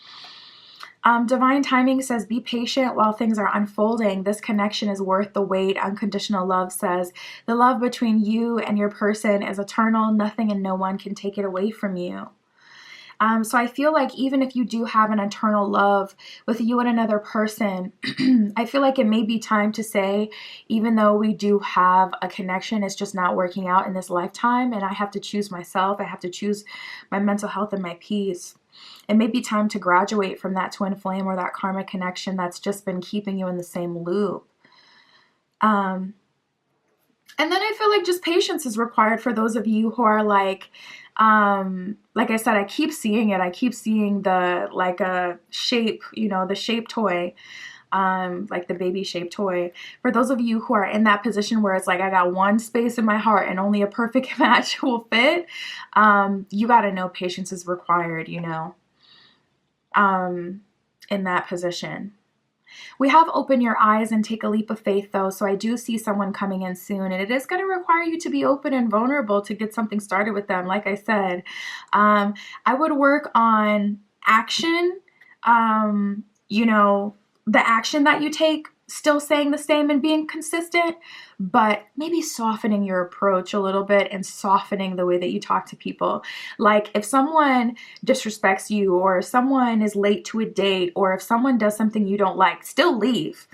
Divine timing says, be patient while things are unfolding. This connection is worth the wait. Unconditional love says, the love between you and your person is eternal. Nothing and no one can take it away from you. So I feel like even if you do have an eternal love with you and another person, I feel like it may be time to say, even though we do have a connection, it's just not working out in this lifetime, and I have to choose myself. I have to choose my mental health and my peace. It may be time to graduate from that twin flame or that karmic connection that's just been keeping you in the same loop. And then I feel like just patience is required for those of you who are like I said, I keep seeing it. I keep seeing the, like a shape, you know, the shape toy, like the baby shape toy. For those of you who are in that position where it's like, I got one space in my heart and only a perfect match will fit, you got to know patience is required, you know, in that position. We have open your eyes and take a leap of faith, though. So I do see someone coming in soon, and it is going to require you to be open and vulnerable to get something started with them. Like I said, I would work on action, you know, the action that you take, still saying the same and being consistent, but maybe softening your approach a little bit and softening the way that you talk to people. Like if someone disrespects you, or someone is late to a date, or if someone does something you don't like, still leave.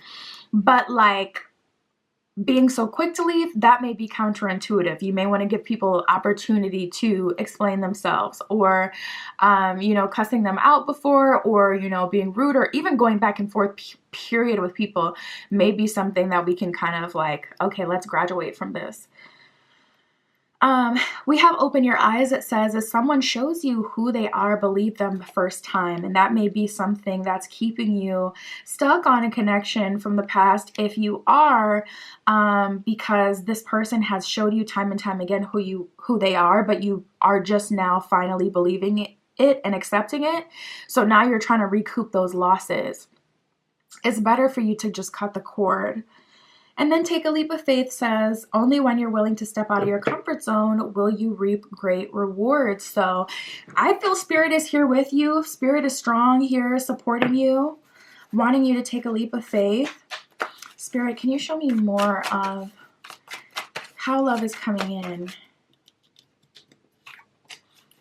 But like being so quick to leave, that may be counterintuitive. You may want to give people opportunity to explain themselves, or, you know, cussing them out before, or, you know, being rude, or even going back and forth period with people may be something that we can kind of like, okay, let's graduate from this. We have open your eyes. It says, if someone shows you who they are, believe them the first time. And that may be something that's keeping you stuck on a connection from the past. If you are, because this person has showed you time and time again who they are, but you are just now finally believing it and accepting it. So now you're trying to recoup those losses. It's better for you to just cut the cord. And then take a leap of faith says, only when you're willing to step out of your comfort zone will you reap great rewards. So I feel Spirit is here with you. Spirit is strong here, supporting you, wanting you to take a leap of faith. Spirit, can you show me more of how love is coming in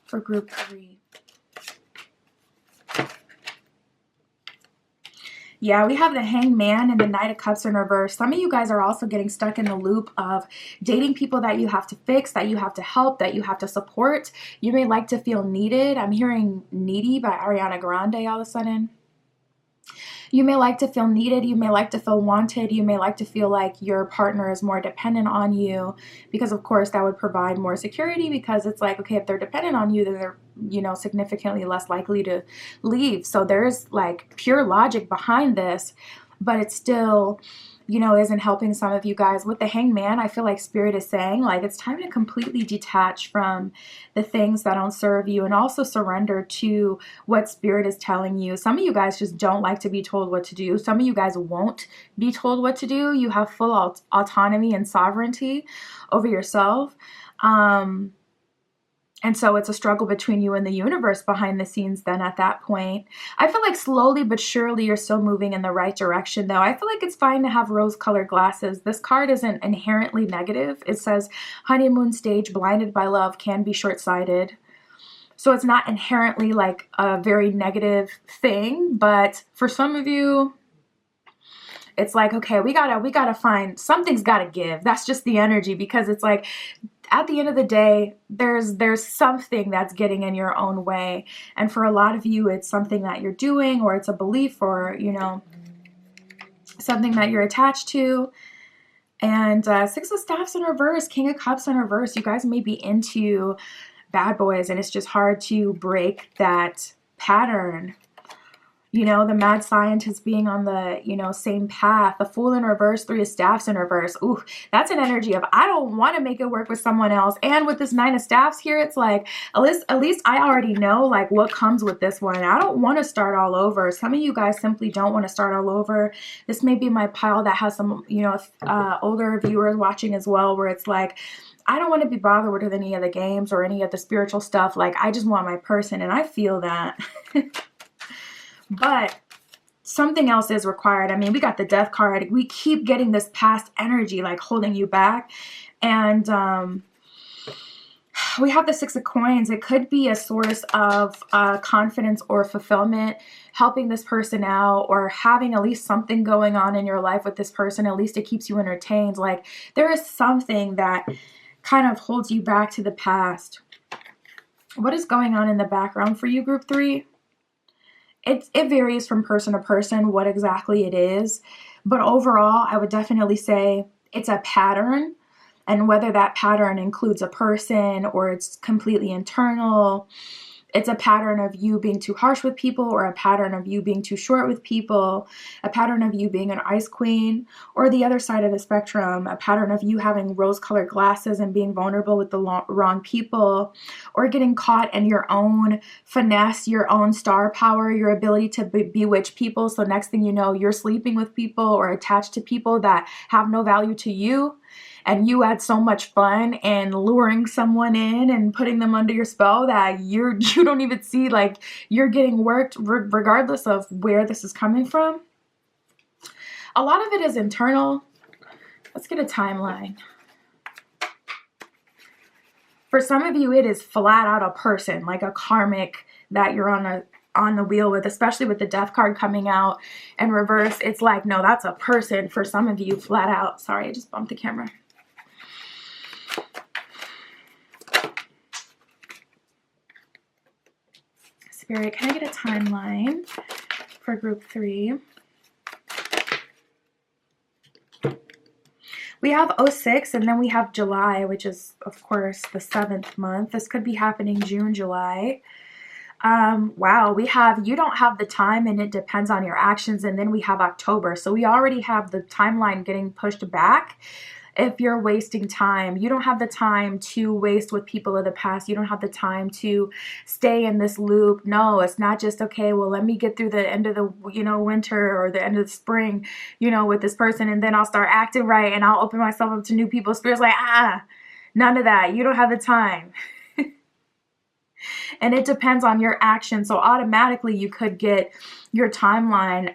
for group 3? Yeah, we have the Hanged Man and the Knight of Cups in reverse. Some of you guys are also getting stuck in the loop of dating people that you have to fix, that you have to help, that you have to support. You may like to feel needed. I'm hearing Needy by Ariana Grande all of a sudden. You may like to feel needed. You may like to feel wanted. You may like to feel like your partner is more dependent on you, because of course that would provide more security, because it's like, okay, if they're dependent on you, then they're, you know, significantly less likely to leave. So there's like pure logic behind this, but it's still, you know, isn't helping some of you guys. With the Hanged Man, I feel like Spirit is saying like it's time to completely detach from the things that don't serve you, and also surrender to what Spirit is telling you. Some of you guys just don't like to be told what to do. Some of you guys won't be told what to do. You have full autonomy and sovereignty over yourself. And so it's a struggle between you and the universe behind the scenes then at that point. I feel like slowly but surely you're still moving in the right direction, though. I feel like it's fine to have rose-colored glasses. This card isn't inherently negative. It says honeymoon stage, blinded by love, can be short-sighted. So it's not inherently like a very negative thing, but for some of you, it's like, okay, we gotta find, something's gotta give. That's just the energy, because it's like, at the end of the day, there's something that's getting in your own way. And for a lot of you, it's something that you're doing, or it's a belief, or, you know, something that you're attached to. And Six of Staffs in reverse, King of Cups in reverse. You guys may be into bad boys, and it's just hard to break that pattern. You know, the mad scientist being on the, you know, same path. The Fool in reverse, Three of Staffs in reverse. Ooh, that's an energy of, I don't want to make it work with someone else. And with this Nine of Staffs here, it's like, at least I already know, like, what comes with this one. I don't want to start all over. Some of you guys simply don't want to start all over. This may be my pile that has some, you know, older viewers watching as well, where it's like, I don't want to be bothered with any of the games or any of the spiritual stuff. Like, I just want my person, and I feel that. But something else is required. I mean, we got the Death card. We keep getting this past energy, like, holding you back. And we have the Six of Coins. It could be a source of confidence or fulfillment, helping this person out, or having at least something going on in your life with this person. At least it keeps you entertained. Like, there is something that kind of holds you back to the past. What is going on in the background for you, Group 3? It varies from person to person what exactly it is. But overall, I would definitely say it's a pattern. And whether that pattern includes a person or it's completely internal, it's a pattern of you being too harsh with people, or a pattern of you being too short with people, a pattern of you being an ice queen, or the other side of the spectrum, a pattern of you having rose-colored glasses and being vulnerable with the wrong people, or getting caught in your own finesse, your own star power, your ability to bewitch people. So next thing you know, you're sleeping with people or attached to people that have no value to you. And you had so much fun in luring someone in and putting them under your spell that you don't even see, like, you're getting worked regardless of where this is coming from. A lot of it is internal. Let's get a timeline. For some of you, it is flat out a person, like a karmic that you're on the wheel with, especially with the Death card coming out in reverse. It's like, no, that's a person for some of you, flat out. Sorry, I just bumped the camera. Spirit, can I get a timeline for Group 3? We have 06, and then we have July, which is, of course, the 7th month. This could be happening June, July. Wow, we have, you don't have the time, and it depends on your actions. And then we have October. So we already have the timeline getting pushed back. If you're wasting time, you don't have the time to waste with people of the past. You don't have the time to stay in this loop. No, it's not just, okay, well, let me get through the end of the, you know, winter or the end of the spring, you know, with this person, and then I'll start acting right and I'll open myself up to new people. Spirit's like, none of that. You don't have the time. And it depends on your action. So automatically you could get your timeline,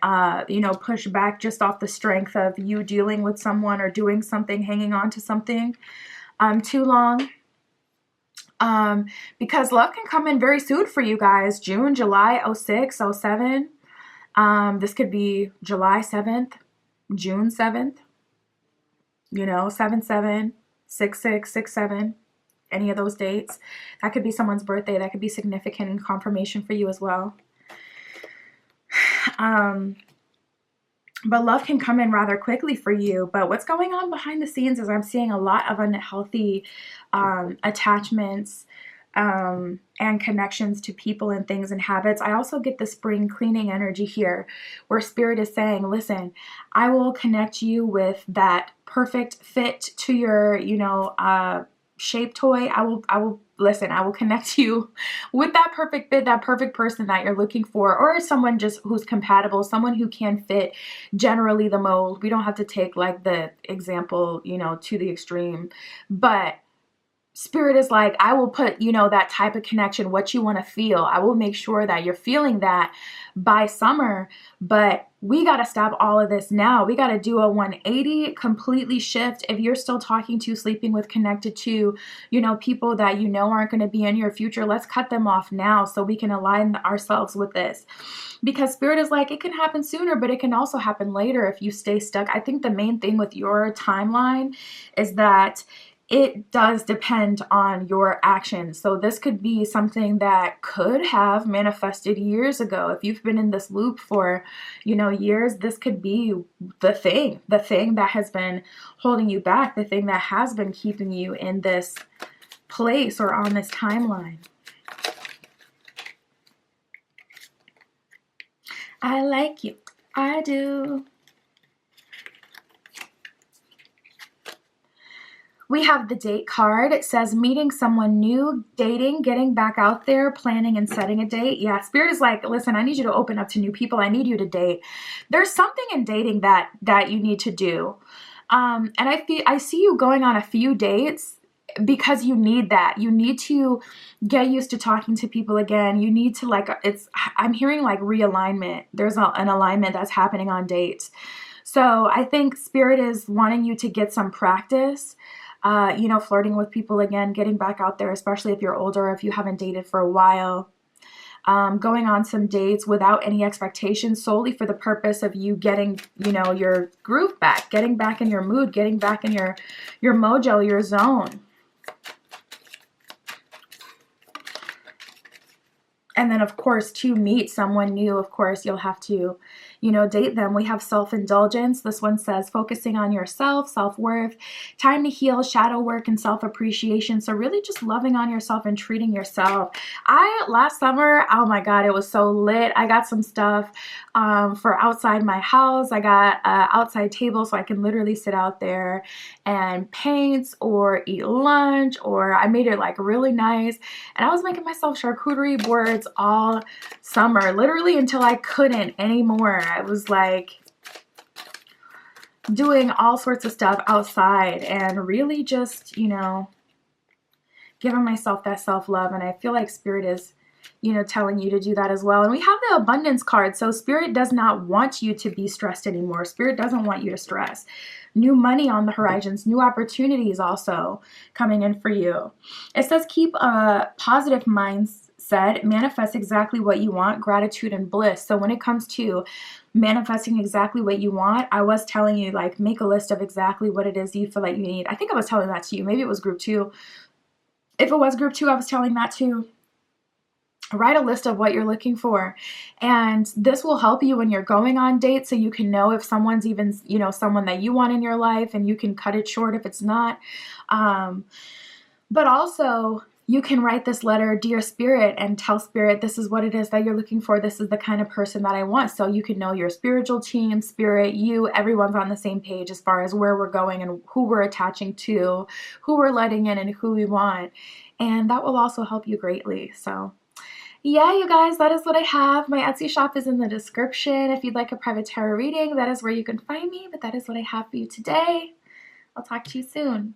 you know, pushed back just off the strength of you dealing with someone or doing something, hanging on to something too long. Because love can come in very soon for you guys. June, July, 06, 07. This could be July 7th, June 7th, you know, 7/7, 6/6, 6/7. Any of those dates. That could be someone's birthday. That could be significant and confirmation for you as well. But love can come in rather quickly for you. But what's going on behind the scenes is I'm seeing a lot of unhealthy attachments and connections to people and things and habits. I also get the spring cleaning energy here, where Spirit is saying, listen, I will connect you with that perfect fit to your, you know, shape toy. I will listen, I will connect you with that perfect fit, that perfect person that you're looking for, or someone just who's compatible, someone who can fit generally the mold. We don't have to take like the example, you know, to the extreme, but Spirit is like, I will put, you know, that type of connection, what you want to feel. I will make sure that you're feeling that by summer, but we got to stop all of this now. We got to do a 180, completely shift. If you're still talking to, sleeping with, connected to, you know, people that you know aren't going to be in your future, let's cut them off now so we can align ourselves with this. Because Spirit is like, it can happen sooner, but it can also happen later if you stay stuck. I think the main thing with your timeline is that it does depend on your actions. So this could be something that could have manifested years ago. If you've been in this loop for, years, this could be the thing that has been holding you back, the thing that has been keeping you in this place or on this timeline. I like you. I do. We have the date card. It says meeting someone new, dating, getting back out there, planning and setting a date. Yeah, Spirit is like, listen, I need you to open up to new people. I need you to date. There's something in dating that you need to do. And I see you going on a few dates because you need that. You need to get used to talking to people again. You need to I'm hearing like realignment. There's an alignment that's happening on dates. So I think Spirit is wanting you to get some practice, flirting with people again, getting back out there, especially if you're older, if you haven't dated for a while. Going on some dates without any expectations, solely for the purpose of you getting, your groove back, getting back in your mood, getting back in your mojo, your zone. And then, of course, to meet someone new, of course, you'll have to, date them. We have self-indulgence. This one says focusing on yourself, self-worth, time to heal, shadow work, and self-appreciation. So really just loving on yourself and treating yourself. Last summer, oh my God, it was so lit. I got some stuff for outside my house. I got an outside table so I can literally sit out there and paint or eat lunch, or I made it like really nice. And I was making myself charcuterie boards all summer, literally until I couldn't anymore. I was like doing all sorts of stuff outside and really just, giving myself that self-love. And I feel like Spirit is, telling you to do that as well. And we have the abundance card. So Spirit does not want you to be stressed anymore. Spirit doesn't want you to stress. New money on the horizons, new opportunities also coming in for you. It says keep a positive mindset, manifest exactly what you want, gratitude and bliss. So when it comes to manifesting exactly what you want, I was telling you, like, make a list of exactly what it is you feel like you need. I think I was telling that to you. Maybe it was group 2. If it was group 2, I was telling that too. Write a list of what you're looking for. And this will help you when you're going on dates, so you can know if someone's even, someone that you want in your life, and you can cut it short if it's not. But also, you can write this letter, Dear Spirit, and tell Spirit, this is what it is that you're looking for. This is the kind of person that I want. So you can know your spiritual team, Spirit, you, everyone's on the same page as far as where we're going and who we're attaching to, who we're letting in, and who we want. And that will also help you greatly. So yeah, you guys, that is what I have. My Etsy shop is in the description. If you'd like a private tarot reading, that is where you can find me. But that is what I have for you today. I'll talk to you soon.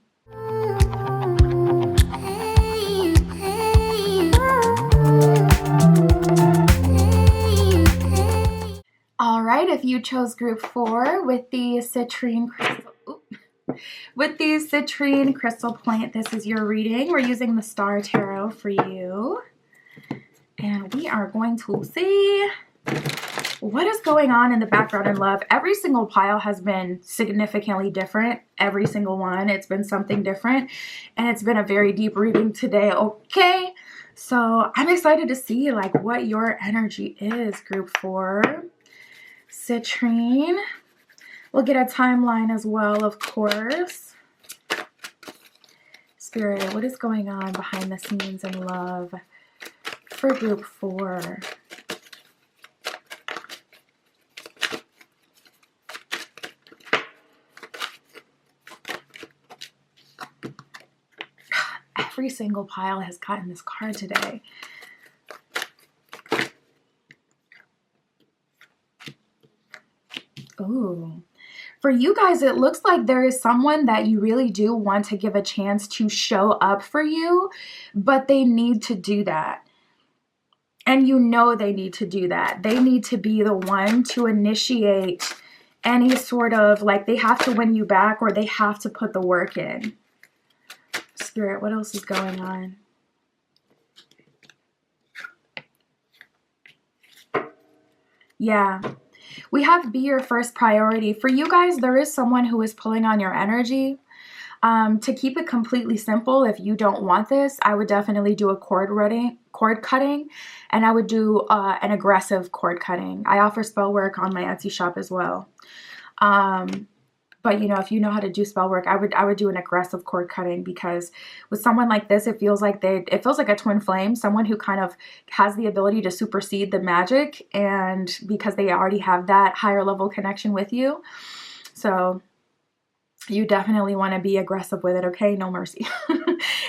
All right, if you chose group 4 with the citrine crystal plant, this is your reading. We're using the Star Tarot for you. And we are going to see what is going on in the background in love. Every single pile has been significantly different. Every single one. It's been something different. And it's been a very deep reading today. Okay. So I'm excited to see like what your energy is, group 4. Citrine. We'll get a timeline as well, of course. Spirit, what is going on behind the scenes in love for group 4? Every single pile has gotten this card today. Ooh. For you guys, it looks like there is someone that you really do want to give a chance to show up for you, but they need to do that. And you know they need to do that. They need to be the one to initiate any sort of, like, they have to win you back, or they have to put the work in. Spirit, what else is going on? Yeah. We have be your first priority. For you guys, there is someone who is pulling on your energy. To keep it completely simple, if you don't want this, I would definitely do a cord cutting, and I would do an aggressive cord cutting. I offer spell work on my Etsy shop as well. But if you know how to do spell work, I would do an aggressive cord cutting, because with someone like this, it feels like a twin flame, someone who kind of has the ability to supersede the magic, and because they already have that higher level connection with you. So you definitely want to be aggressive with it, okay? No mercy.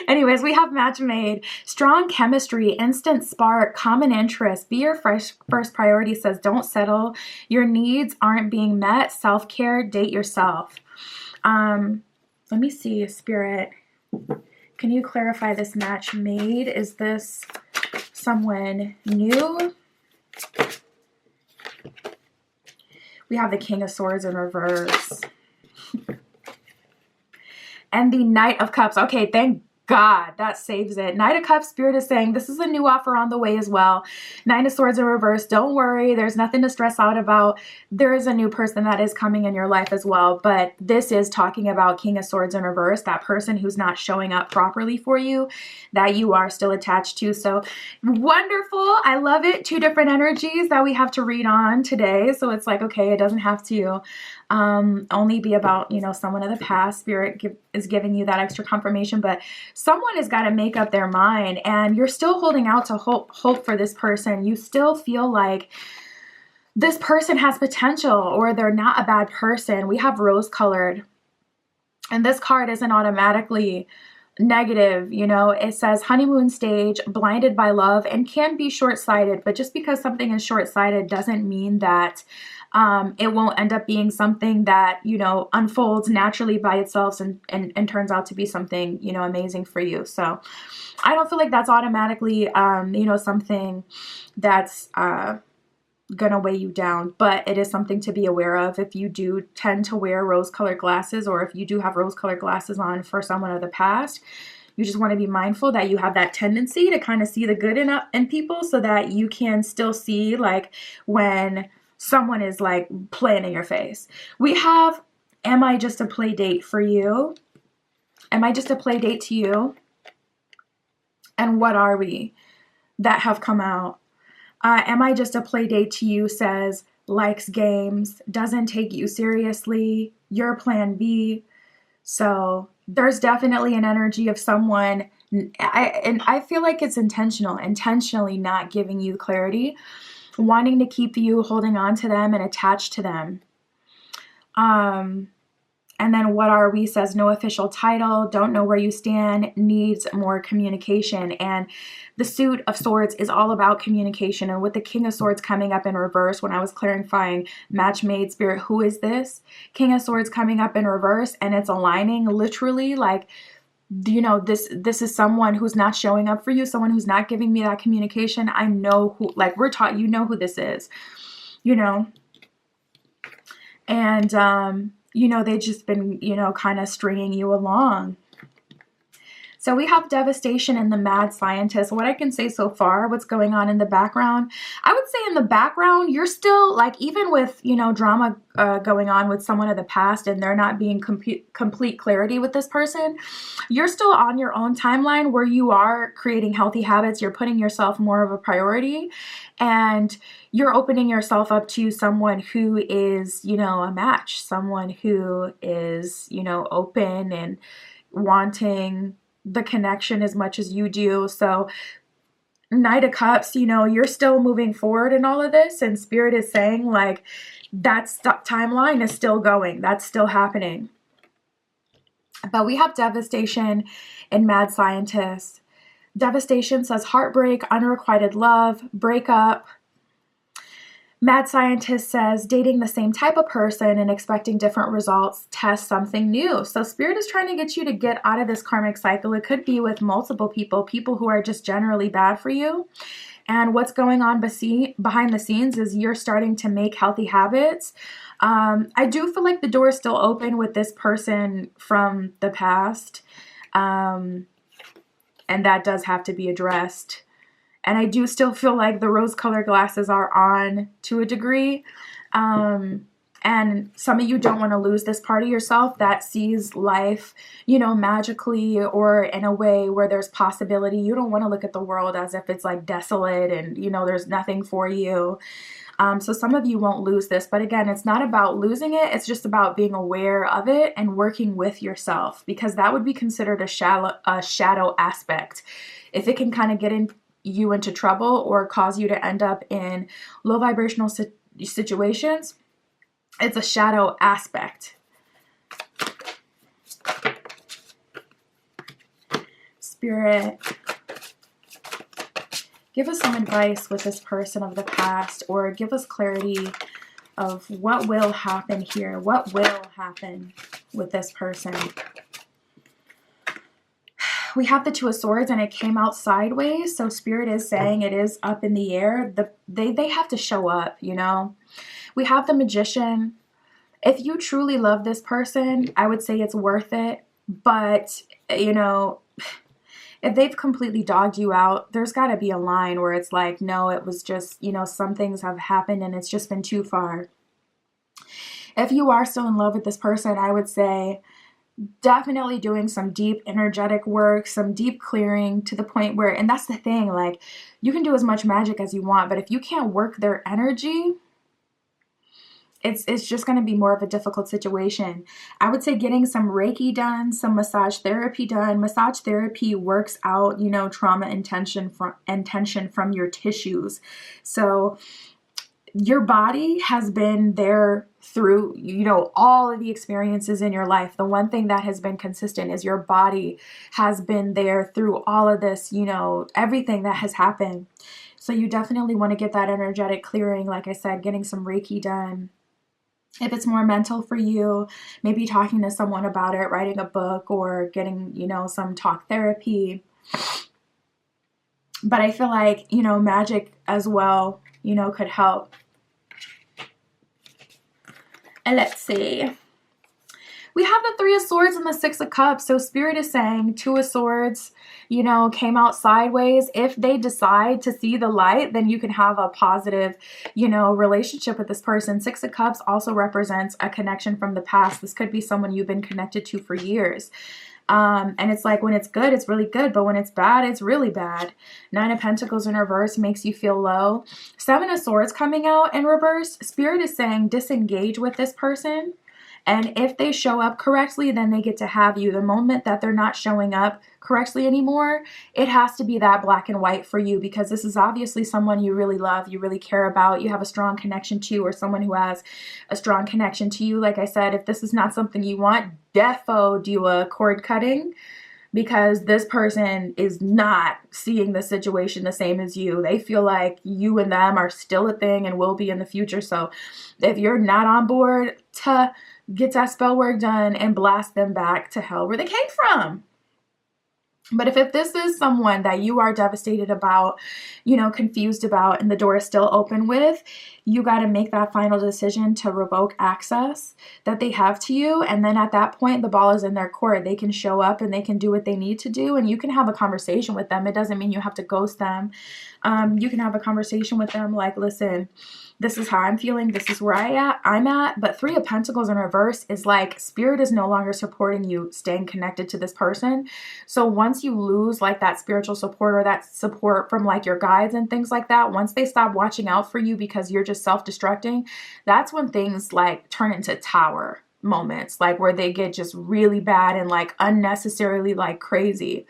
Anyways, we have match made. Strong chemistry, instant spark, common interest. Be your first priority, says don't settle. Your needs aren't being met. Self-care, date yourself. Let me see, Spirit. Can you clarify this match made? Is this someone new? We have the King of Swords in reverse. And the Knight of Cups. Okay, thank God, that saves it. Knight of Cups, Spirit is saying this is a new offer on the way as well. Nine of Swords in reverse. Don't worry, there's nothing to stress out about. There is a new person that is coming in your life as well, but this is talking about King of Swords in reverse, that person who's not showing up properly for you, that you are still attached to. So wonderful. I love it. Two different energies that we have to read on today. So it's like, okay, it doesn't have to only be about, someone of the past. Spirit is giving you that extra confirmation, but someone has got to make up their mind, and you're still holding out to hope for this person. You still feel like this person has potential, or they're not a bad person. We have rose colored, and this card isn't automatically negative. It says honeymoon stage, blinded by love, and can be short-sighted, but just because something is short-sighted doesn't mean that it won't end up being something that, unfolds naturally by itself and turns out to be something, amazing for you. So I don't feel like that's automatically, something that's going to weigh you down, but it is something to be aware of if you do tend to wear rose-colored glasses, or if you do have rose-colored glasses on for someone of the past. You just want to be mindful that you have that tendency to kind of see the good in people, so that you can still see like when someone is like playing in your face. We have, am I just a play date for you? Am I just a play date to you? And what are we that have come out? Am I just a play date to you says likes games, doesn't take you seriously, your plan B. So there's definitely an energy of someone, and I feel like it's intentionally not giving you clarity, wanting to keep you holding on to them and attached to them. And then what are we says no official title, don't know where you stand, needs more communication. And the Suit of Swords is all about communication. And with the King of Swords coming up in reverse, when I was clarifying match made, Spirit, who is this? King of Swords coming up in reverse, and it's aligning literally like, this is someone who's not showing up for you, someone who's not giving me that communication. I know who, like we're taught, who this is, and, they've just been, kind of stringing you along. So we have devastation in the mad scientist. What I can say so far, what's going on in the background, I would say in the background, you're still like, even with, drama going on with someone of the past and there not being complete clarity with this person, you're still on your own timeline where you are creating healthy habits. You're putting yourself more of a priority, and you're opening yourself up to someone who is, a match, someone who is, open and wanting the connection as much as you do. So Knight of Cups, you're still moving forward in all of this, and Spirit is saying like that timeline is still going, that's still happening. But we have devastation in mad scientist. Devastation says heartbreak, unrequited love, breakup. Mad scientist says dating the same type of person and expecting different results, test something new. So Spirit is trying to get you to get out of this karmic cycle. It could be with multiple people who are just generally bad for you. And what's going on behind the scenes is you're starting to make healthy habits. I do feel like the door is still open with this person from the past. And that does have to be addressed. And I do still feel like the rose-colored glasses are on to a degree. And some of you don't want to lose this part of yourself that sees life, you know, magically or in a way where there's possibility. You don't want to look at the world as if it's like desolate and, you know, there's nothing for you. So some of you won't lose this, but again, it's not about losing it. It's just about being aware of it and working with yourself, because that would be considered a shadow aspect. If it can kind of get you into trouble or cause you to end up in low vibrational situations, it's a shadow aspect. Spirit, give us some advice with this person of the past, or give us clarity of what will happen here. What will happen with this person? We have the Two of Swords and it came out sideways. So Spirit is saying it is up in the air. They have to show up, you know. We have the Magician. If you truly love this person, I would say it's worth it. But, you know, if they've completely dogged you out, there's got to be a line where it's like, no, it was just, you know, some things have happened and it's just been too far. If you are still in love with this person, I would say definitely doing some deep energetic work, some deep clearing, to the point where, and that's the thing, like, you can do as much magic as you want, but if you can't work their energy, it's just going to be more of a difficult situation. I would say getting some Reiki done, some massage therapy done. Massage therapy works out, you know, trauma and tension from your tissues. So your body has been there through, you know, all of the experiences in your life. The one thing that has been consistent is your body has been there through all of this, you know, everything that has happened. So you definitely want to get that energetic clearing. Like I said, getting some Reiki done. If it's more mental for you, maybe talking to someone about it, writing a book, or getting, you know, some talk therapy. But I feel like, you know, magic as well, you know, could help. And let's see. We have the Three of Swords and the Six of Cups. So Spirit is saying Two of Swords, you know, came out sideways. If they decide to see the light, then you can have a positive, you know, relationship with this person. Six of Cups also represents a connection from the past. This could be someone you've been connected to for years. And it's like, when it's good, it's really good. But when it's bad, it's really bad. Nine of Pentacles in reverse makes you feel low. Seven of Swords coming out in reverse. Spirit is saying disengage with this person. And if they show up correctly, then they get to have you. The moment that they're not showing up correctly anymore, it has to be that black and white for you, because this is obviously someone you really love, you really care about, you have a strong connection to, or someone who has a strong connection to you. Like I said, if this is not something you want, defo do a cord cutting, because this person is not seeing the situation the same as you. They feel like you and them are still a thing and will be in the future. So if you're not on board, get that spell work done and blast them back to hell where they came from. But if this is someone that you are devastated about, you know, confused about, and the door is still open with, you got to make that final decision to revoke access that they have to you. And then at that point, the ball is in their court. They can show up and they can do what they need to do. And you can have a conversation with them. It doesn't mean you have to ghost them. You can have a conversation with them like, listen, this is how I'm feeling. This is where I'm at. But Three of Pentacles in reverse is like, Spirit is no longer supporting you staying connected to this person. So once you lose like that spiritual support, or that support from like your guides and things like that, once they stop watching out for you because you're just self-destructing, that's when things like turn into tower moments, like where they get just really bad and like unnecessarily like crazy.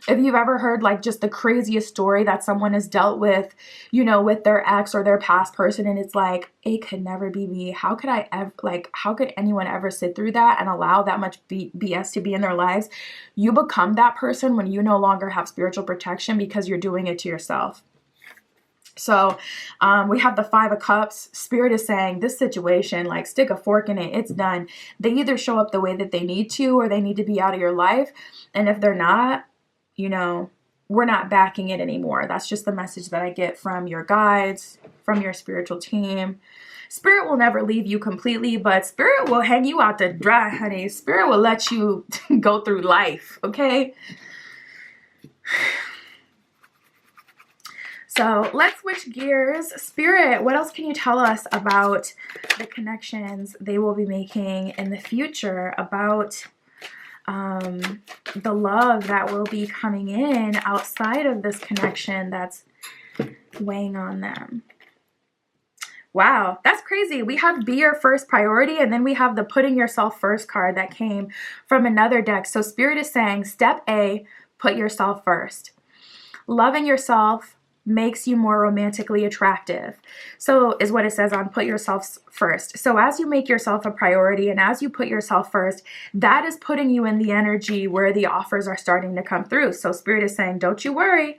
If you've ever heard like just the craziest story that someone has dealt with, you know, with their ex or their past person, and it's like, it could never be me. How could I ever, like, how could anyone ever sit through that and allow that much BS to be in their lives? You become that person when you no longer have spiritual protection because you're doing it to yourself. So we have the Five of Cups. Spirit is saying this situation, like, stick a fork in it. It's done. They either show up the way that they need to, or they need to be out of your life. And if they're not, you know, we're not backing it anymore. That's just the message that I get from your guides, from your spiritual team. Spirit will never leave you completely, but Spirit will hang you out to dry, honey. Spirit will let you go through life, okay? So let's switch gears. Spirit, what else can you tell us about the connections they will be making in the future, about the love that will be coming in outside of this connection that's weighing on them? Wow, that's crazy. We have be your first priority, and then we have the putting yourself first card that came from another deck. So Spirit is saying, step A, put yourself first. Loving yourself makes you more romantically attractive. So is what it says on put yourself first. So as you make yourself a priority and as you put yourself first, that is putting you in the energy where the offers are starting to come through. So Spirit is saying, don't you worry.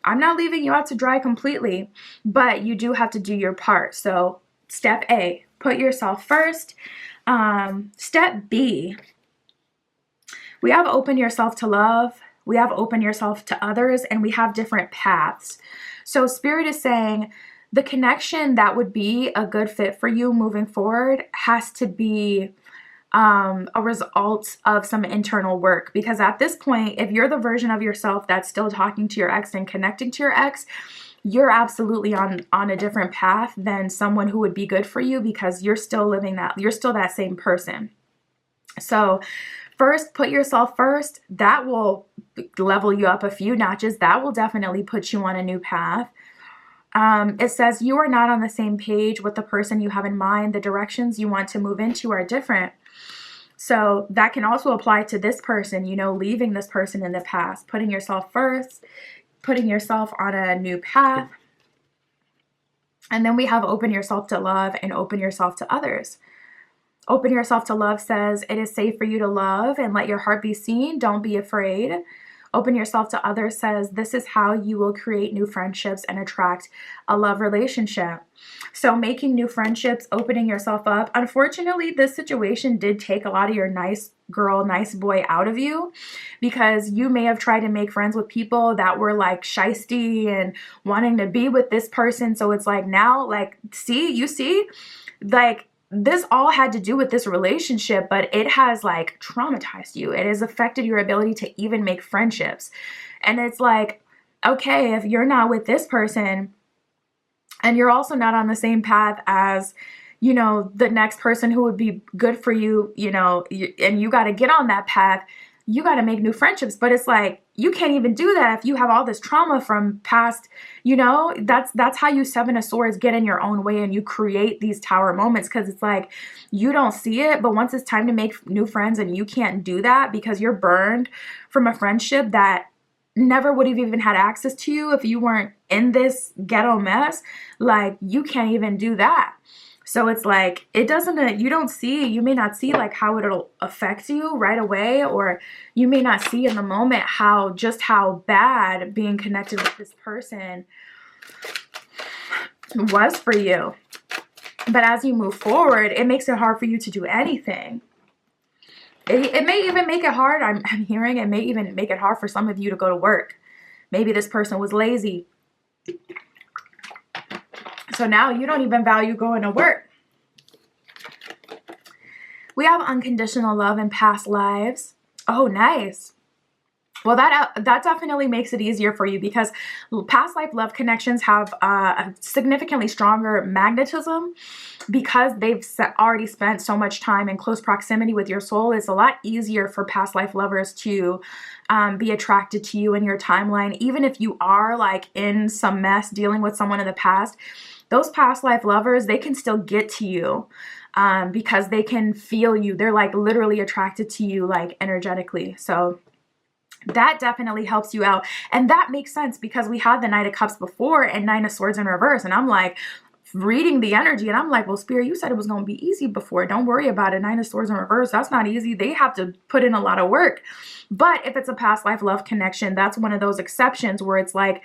I'm not leaving you out to dry completely, but you do have to do your part. So step A, put yourself first. Step B, we have open yourself to love. We have open yourself to others, and we have different paths. So Spirit is saying the connection that would be a good fit for you moving forward has to be a result of some internal work. Because at this point, if you're the version of yourself that's still talking to your ex and connecting to your ex, you're absolutely on a different path than someone who would be good for you, because you're still living that, you're still that same person. So first, put yourself first. That will level you up a few notches. That will definitely put you on a new path. It says you are not on the same page with the person you have in mind. The directions you want to move into are different. So that can also apply to this person, you know, leaving this person in the past, putting yourself first, putting yourself on a new path. And then we have open yourself to love and open yourself to others. Open yourself to love says it is safe for you to love and let your heart be seen. Don't be afraid. Open yourself to others says this is how you will create new friendships and attract a love relationship. So making new friendships, opening yourself up. Unfortunately, this situation did take a lot of your nice girl, nice boy out of you, because you may have tried to make friends with people that were like shysty and wanting to be with this person. So it's like now, like, see, like, this all had to do with this relationship, but it has like traumatized you. It has affected your ability to even make friendships. And it's like, okay, if you're not with this person and you're also not on the same path as, you know, the next person who would be good for you, you know, and you got to get on that path, you got to make new friendships. But it's like, you can't even do that if you have all this trauma from past, you know. That's how you Seven of Swords get in your own way and you create these tower moments, because it's like you don't see it, but once it's time to make new friends and you can't do that because you're burned from a friendship that never would have even had access to you if you weren't in this ghetto mess, like you can't even do that. So it's like, it doesn't, you may not see like how it'll affect you right away, or you may not see in the moment how bad being connected with this person was for you. But as you move forward, it makes it hard for you to do anything. It may even make it hard, I'm hearing it may even make it hard for some of you to go to work. Maybe this person was lazy. So now you don't even value going to work. We have unconditional love in past lives. Oh, nice. Well, that definitely makes it easier for you, because past life love connections have a significantly stronger magnetism, because they've already spent so much time in close proximity with your soul. It's a lot easier for past life lovers to be attracted to you in your timeline. Even if you are like in some mess dealing with someone in the past, those past life lovers, they can still get to you because they can feel you. They're like literally attracted to you like energetically. So that definitely helps you out. And that makes sense, because we had the Knight of Cups before and Nine of Swords in reverse. And I'm like reading the energy and I'm like, well, Spirit, you said it was going to be easy before. Don't worry about it. Nine of Swords in reverse, that's not easy. They have to put in a lot of work. But if it's a past life love connection, that's one of those exceptions where it's like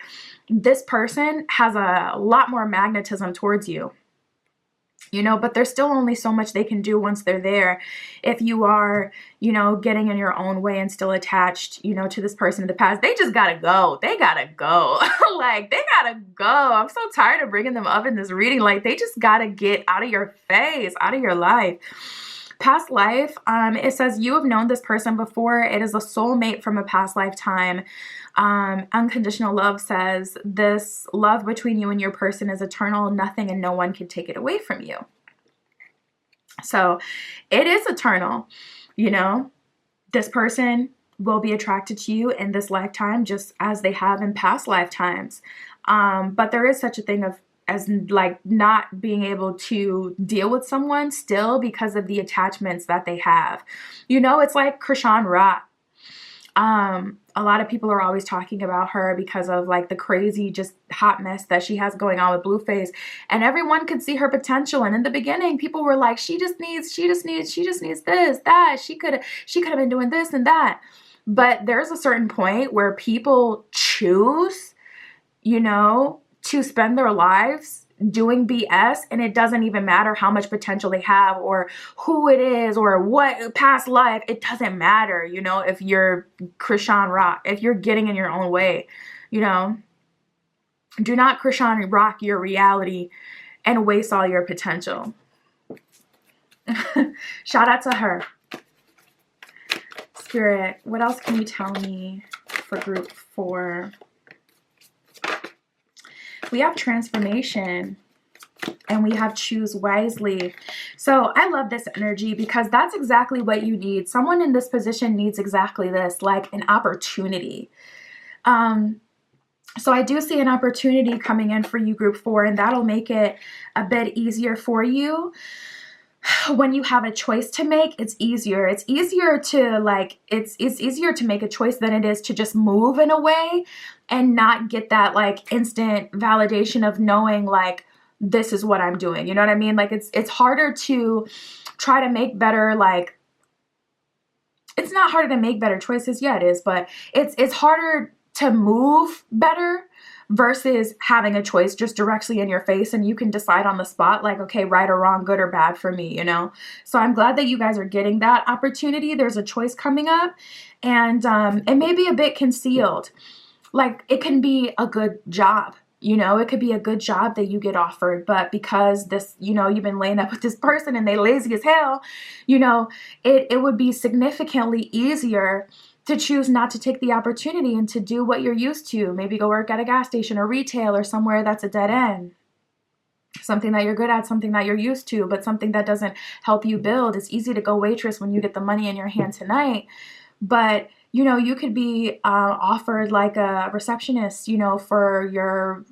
this person has a lot more magnetism towards you. You know, but there's still only so much they can do once they're there. If you are, you know, getting in your own way and still attached, you know, to this person in the past, they just gotta go. They gotta go. Like, they gotta go. I'm so tired of bringing them up in this reading. Like, they just gotta get out of your face, out of your life. Past life, it says you have known this person before. It is a soulmate from a past lifetime. Unconditional love says this love between you and your person is eternal. Nothing and no one can take it away from you. So it is eternal. You know, this person will be attracted to you in this lifetime just as they have in past lifetimes. But there is such a thing as like not being able to deal with someone still because of the attachments that they have. You know, it's like Krishan Rock. A lot of people are always talking about her because of like the crazy, just hot mess that she has going on with Blueface, and everyone could see her potential. And in the beginning, people were like, she just needs this, that. She could have been doing this and that. But there's a certain point where people choose, you know, to spend their lives doing BS, and it doesn't even matter how much potential they have or who it is or what past life. It doesn't matter, you know, if you're Krishan Rock, if you're getting in your own way, you know. Do not Krishan Rock your reality and waste all your potential. Shout out to her. Spirit, what else can you tell me for group 4? We have transformation and we have choose wisely. So I love this energy because that's exactly what you need. Someone in this position needs exactly this, like an opportunity. So I do see an opportunity coming in for you, group 4, and that'll make it a bit easier for you. When you have a choice to make, it's easier. It's easier to like, it's easier to make a choice than it is to just move in a way and not get that like instant validation of knowing like, this is what I'm doing. You know what I mean? Like it's harder to try to make better, like, it's not harder to make better choices. Yeah, it is, but it's harder to move better versus having a choice just directly in your face and you can decide on the spot like, okay, right or wrong, good or bad for me, you know? So I'm glad that you guys are getting that opportunity. There's a choice coming up, and it may be a bit concealed. Like it can be a good job, you know, it could be a good job that you get offered, but because this, you know, you've been laying up with this person and they lazy as hell, you know, it would be significantly easier to choose not to take the opportunity and to do what you're used to. Maybe go work at a gas station or retail or somewhere that's a dead end. Something that you're good at, something that you're used to, but something that doesn't help you build. It's easy to go waitress when you get the money in your hand tonight. But, you know, you could be offered like a receptionist, you know, for your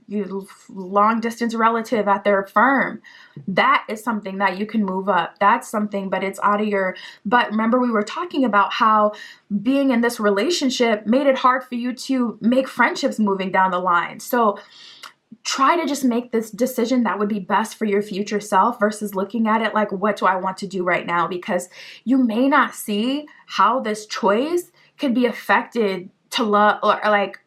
long distance relative at their firm. That is something that you can move up. That's something, but it's out of your, but remember we were talking about how being in this relationship made it hard for you to make friendships moving down the line. So try to just make this decision that would be best for your future self versus looking at it like, what do I want to do right now? Because you may not see how this choice can be affected to love, or like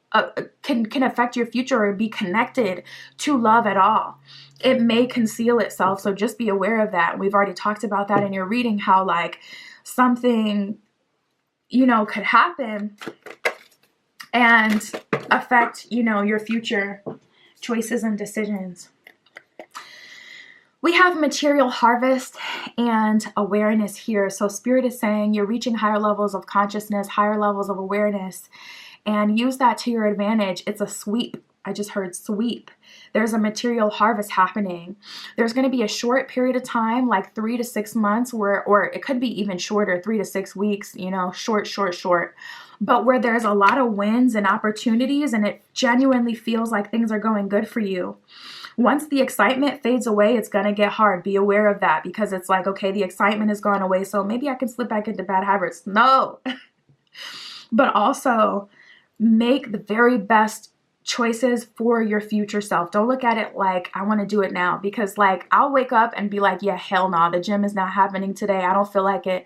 can affect your future or be connected to love at all. It may conceal itself. So just be aware of that. We've already talked about that in your reading, how like something, you know, could happen and affect, you know, your future choices and decisions. We have material harvest and awareness here. So Spirit is saying you're reaching higher levels of consciousness, higher levels of awareness, and use that to your advantage. It's a sweep. I just heard sweep. There's a material harvest happening. There's going to be a short period of time, like 3 to 6 months, or it could be even shorter, 3 to 6 weeks, you know, short, but where there's a lot of wins and opportunities and it genuinely feels like things are going good for you. Once the excitement fades away, it's going to get hard. Be aware of that, because it's like, okay, the excitement has gone away, so maybe I can slip back into bad habits. No. But also make the very best choices for your future self. Don't look at it like, I want to do it now, because like I'll wake up and be like, yeah, hell no, the gym is not happening today. I don't feel like it.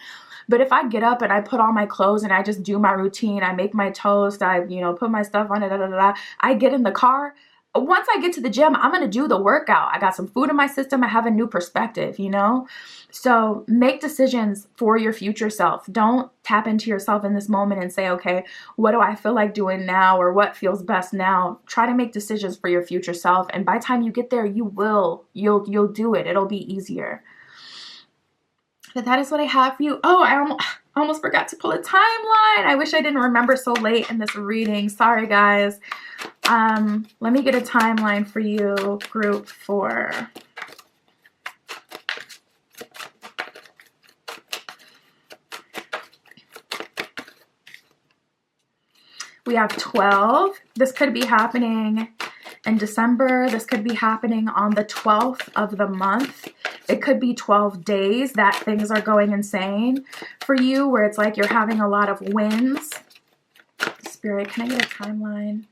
But if I get up and I put on my clothes and I just do my routine, I make my toast, I, you know, put my stuff on it, I get in the car. Once I get to the gym, I'm going to do the workout. I got some food in my system. I have a new perspective, you know? So make decisions for your future self. Don't tap into yourself in this moment and say, okay, what do I feel like doing now, or what feels best now? Try to make decisions for your future self. And by the time you get there, you'll do it. It'll be easier. But that is what I have for you. Oh, I almost forgot to pull a timeline. I wish I didn't remember so late in this reading. Sorry, guys. Let me get a timeline for you, group 4. We have 12. This could be happening in December. This could be happening on the 12th of the month. It could be 12 days that things are going insane for you, where it's like you're having a lot of wins. Spirit, can I get a timeline?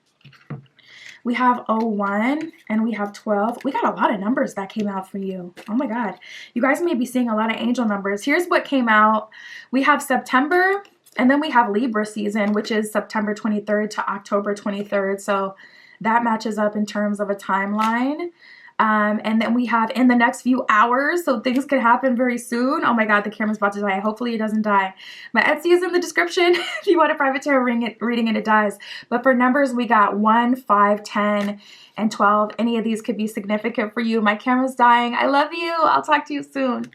We have 01 and we have 12. We got a lot of numbers that came out for you. Oh my God. You guys may be seeing a lot of angel numbers. Here's what came out. We have September, and then we have Libra season, which is September 23rd to October 23rd. So that matches up in terms of a timeline. And then we have in the next few hours, so things could happen very soon. Oh my God, the camera's about to die. Hopefully it doesn't die. My Etsy is in the description if you want a private tarot reading and it dies. But for numbers, we got 1, 5, 10, and 12. Any of these could be significant for you. My camera's dying. I love you. I'll talk to you soon.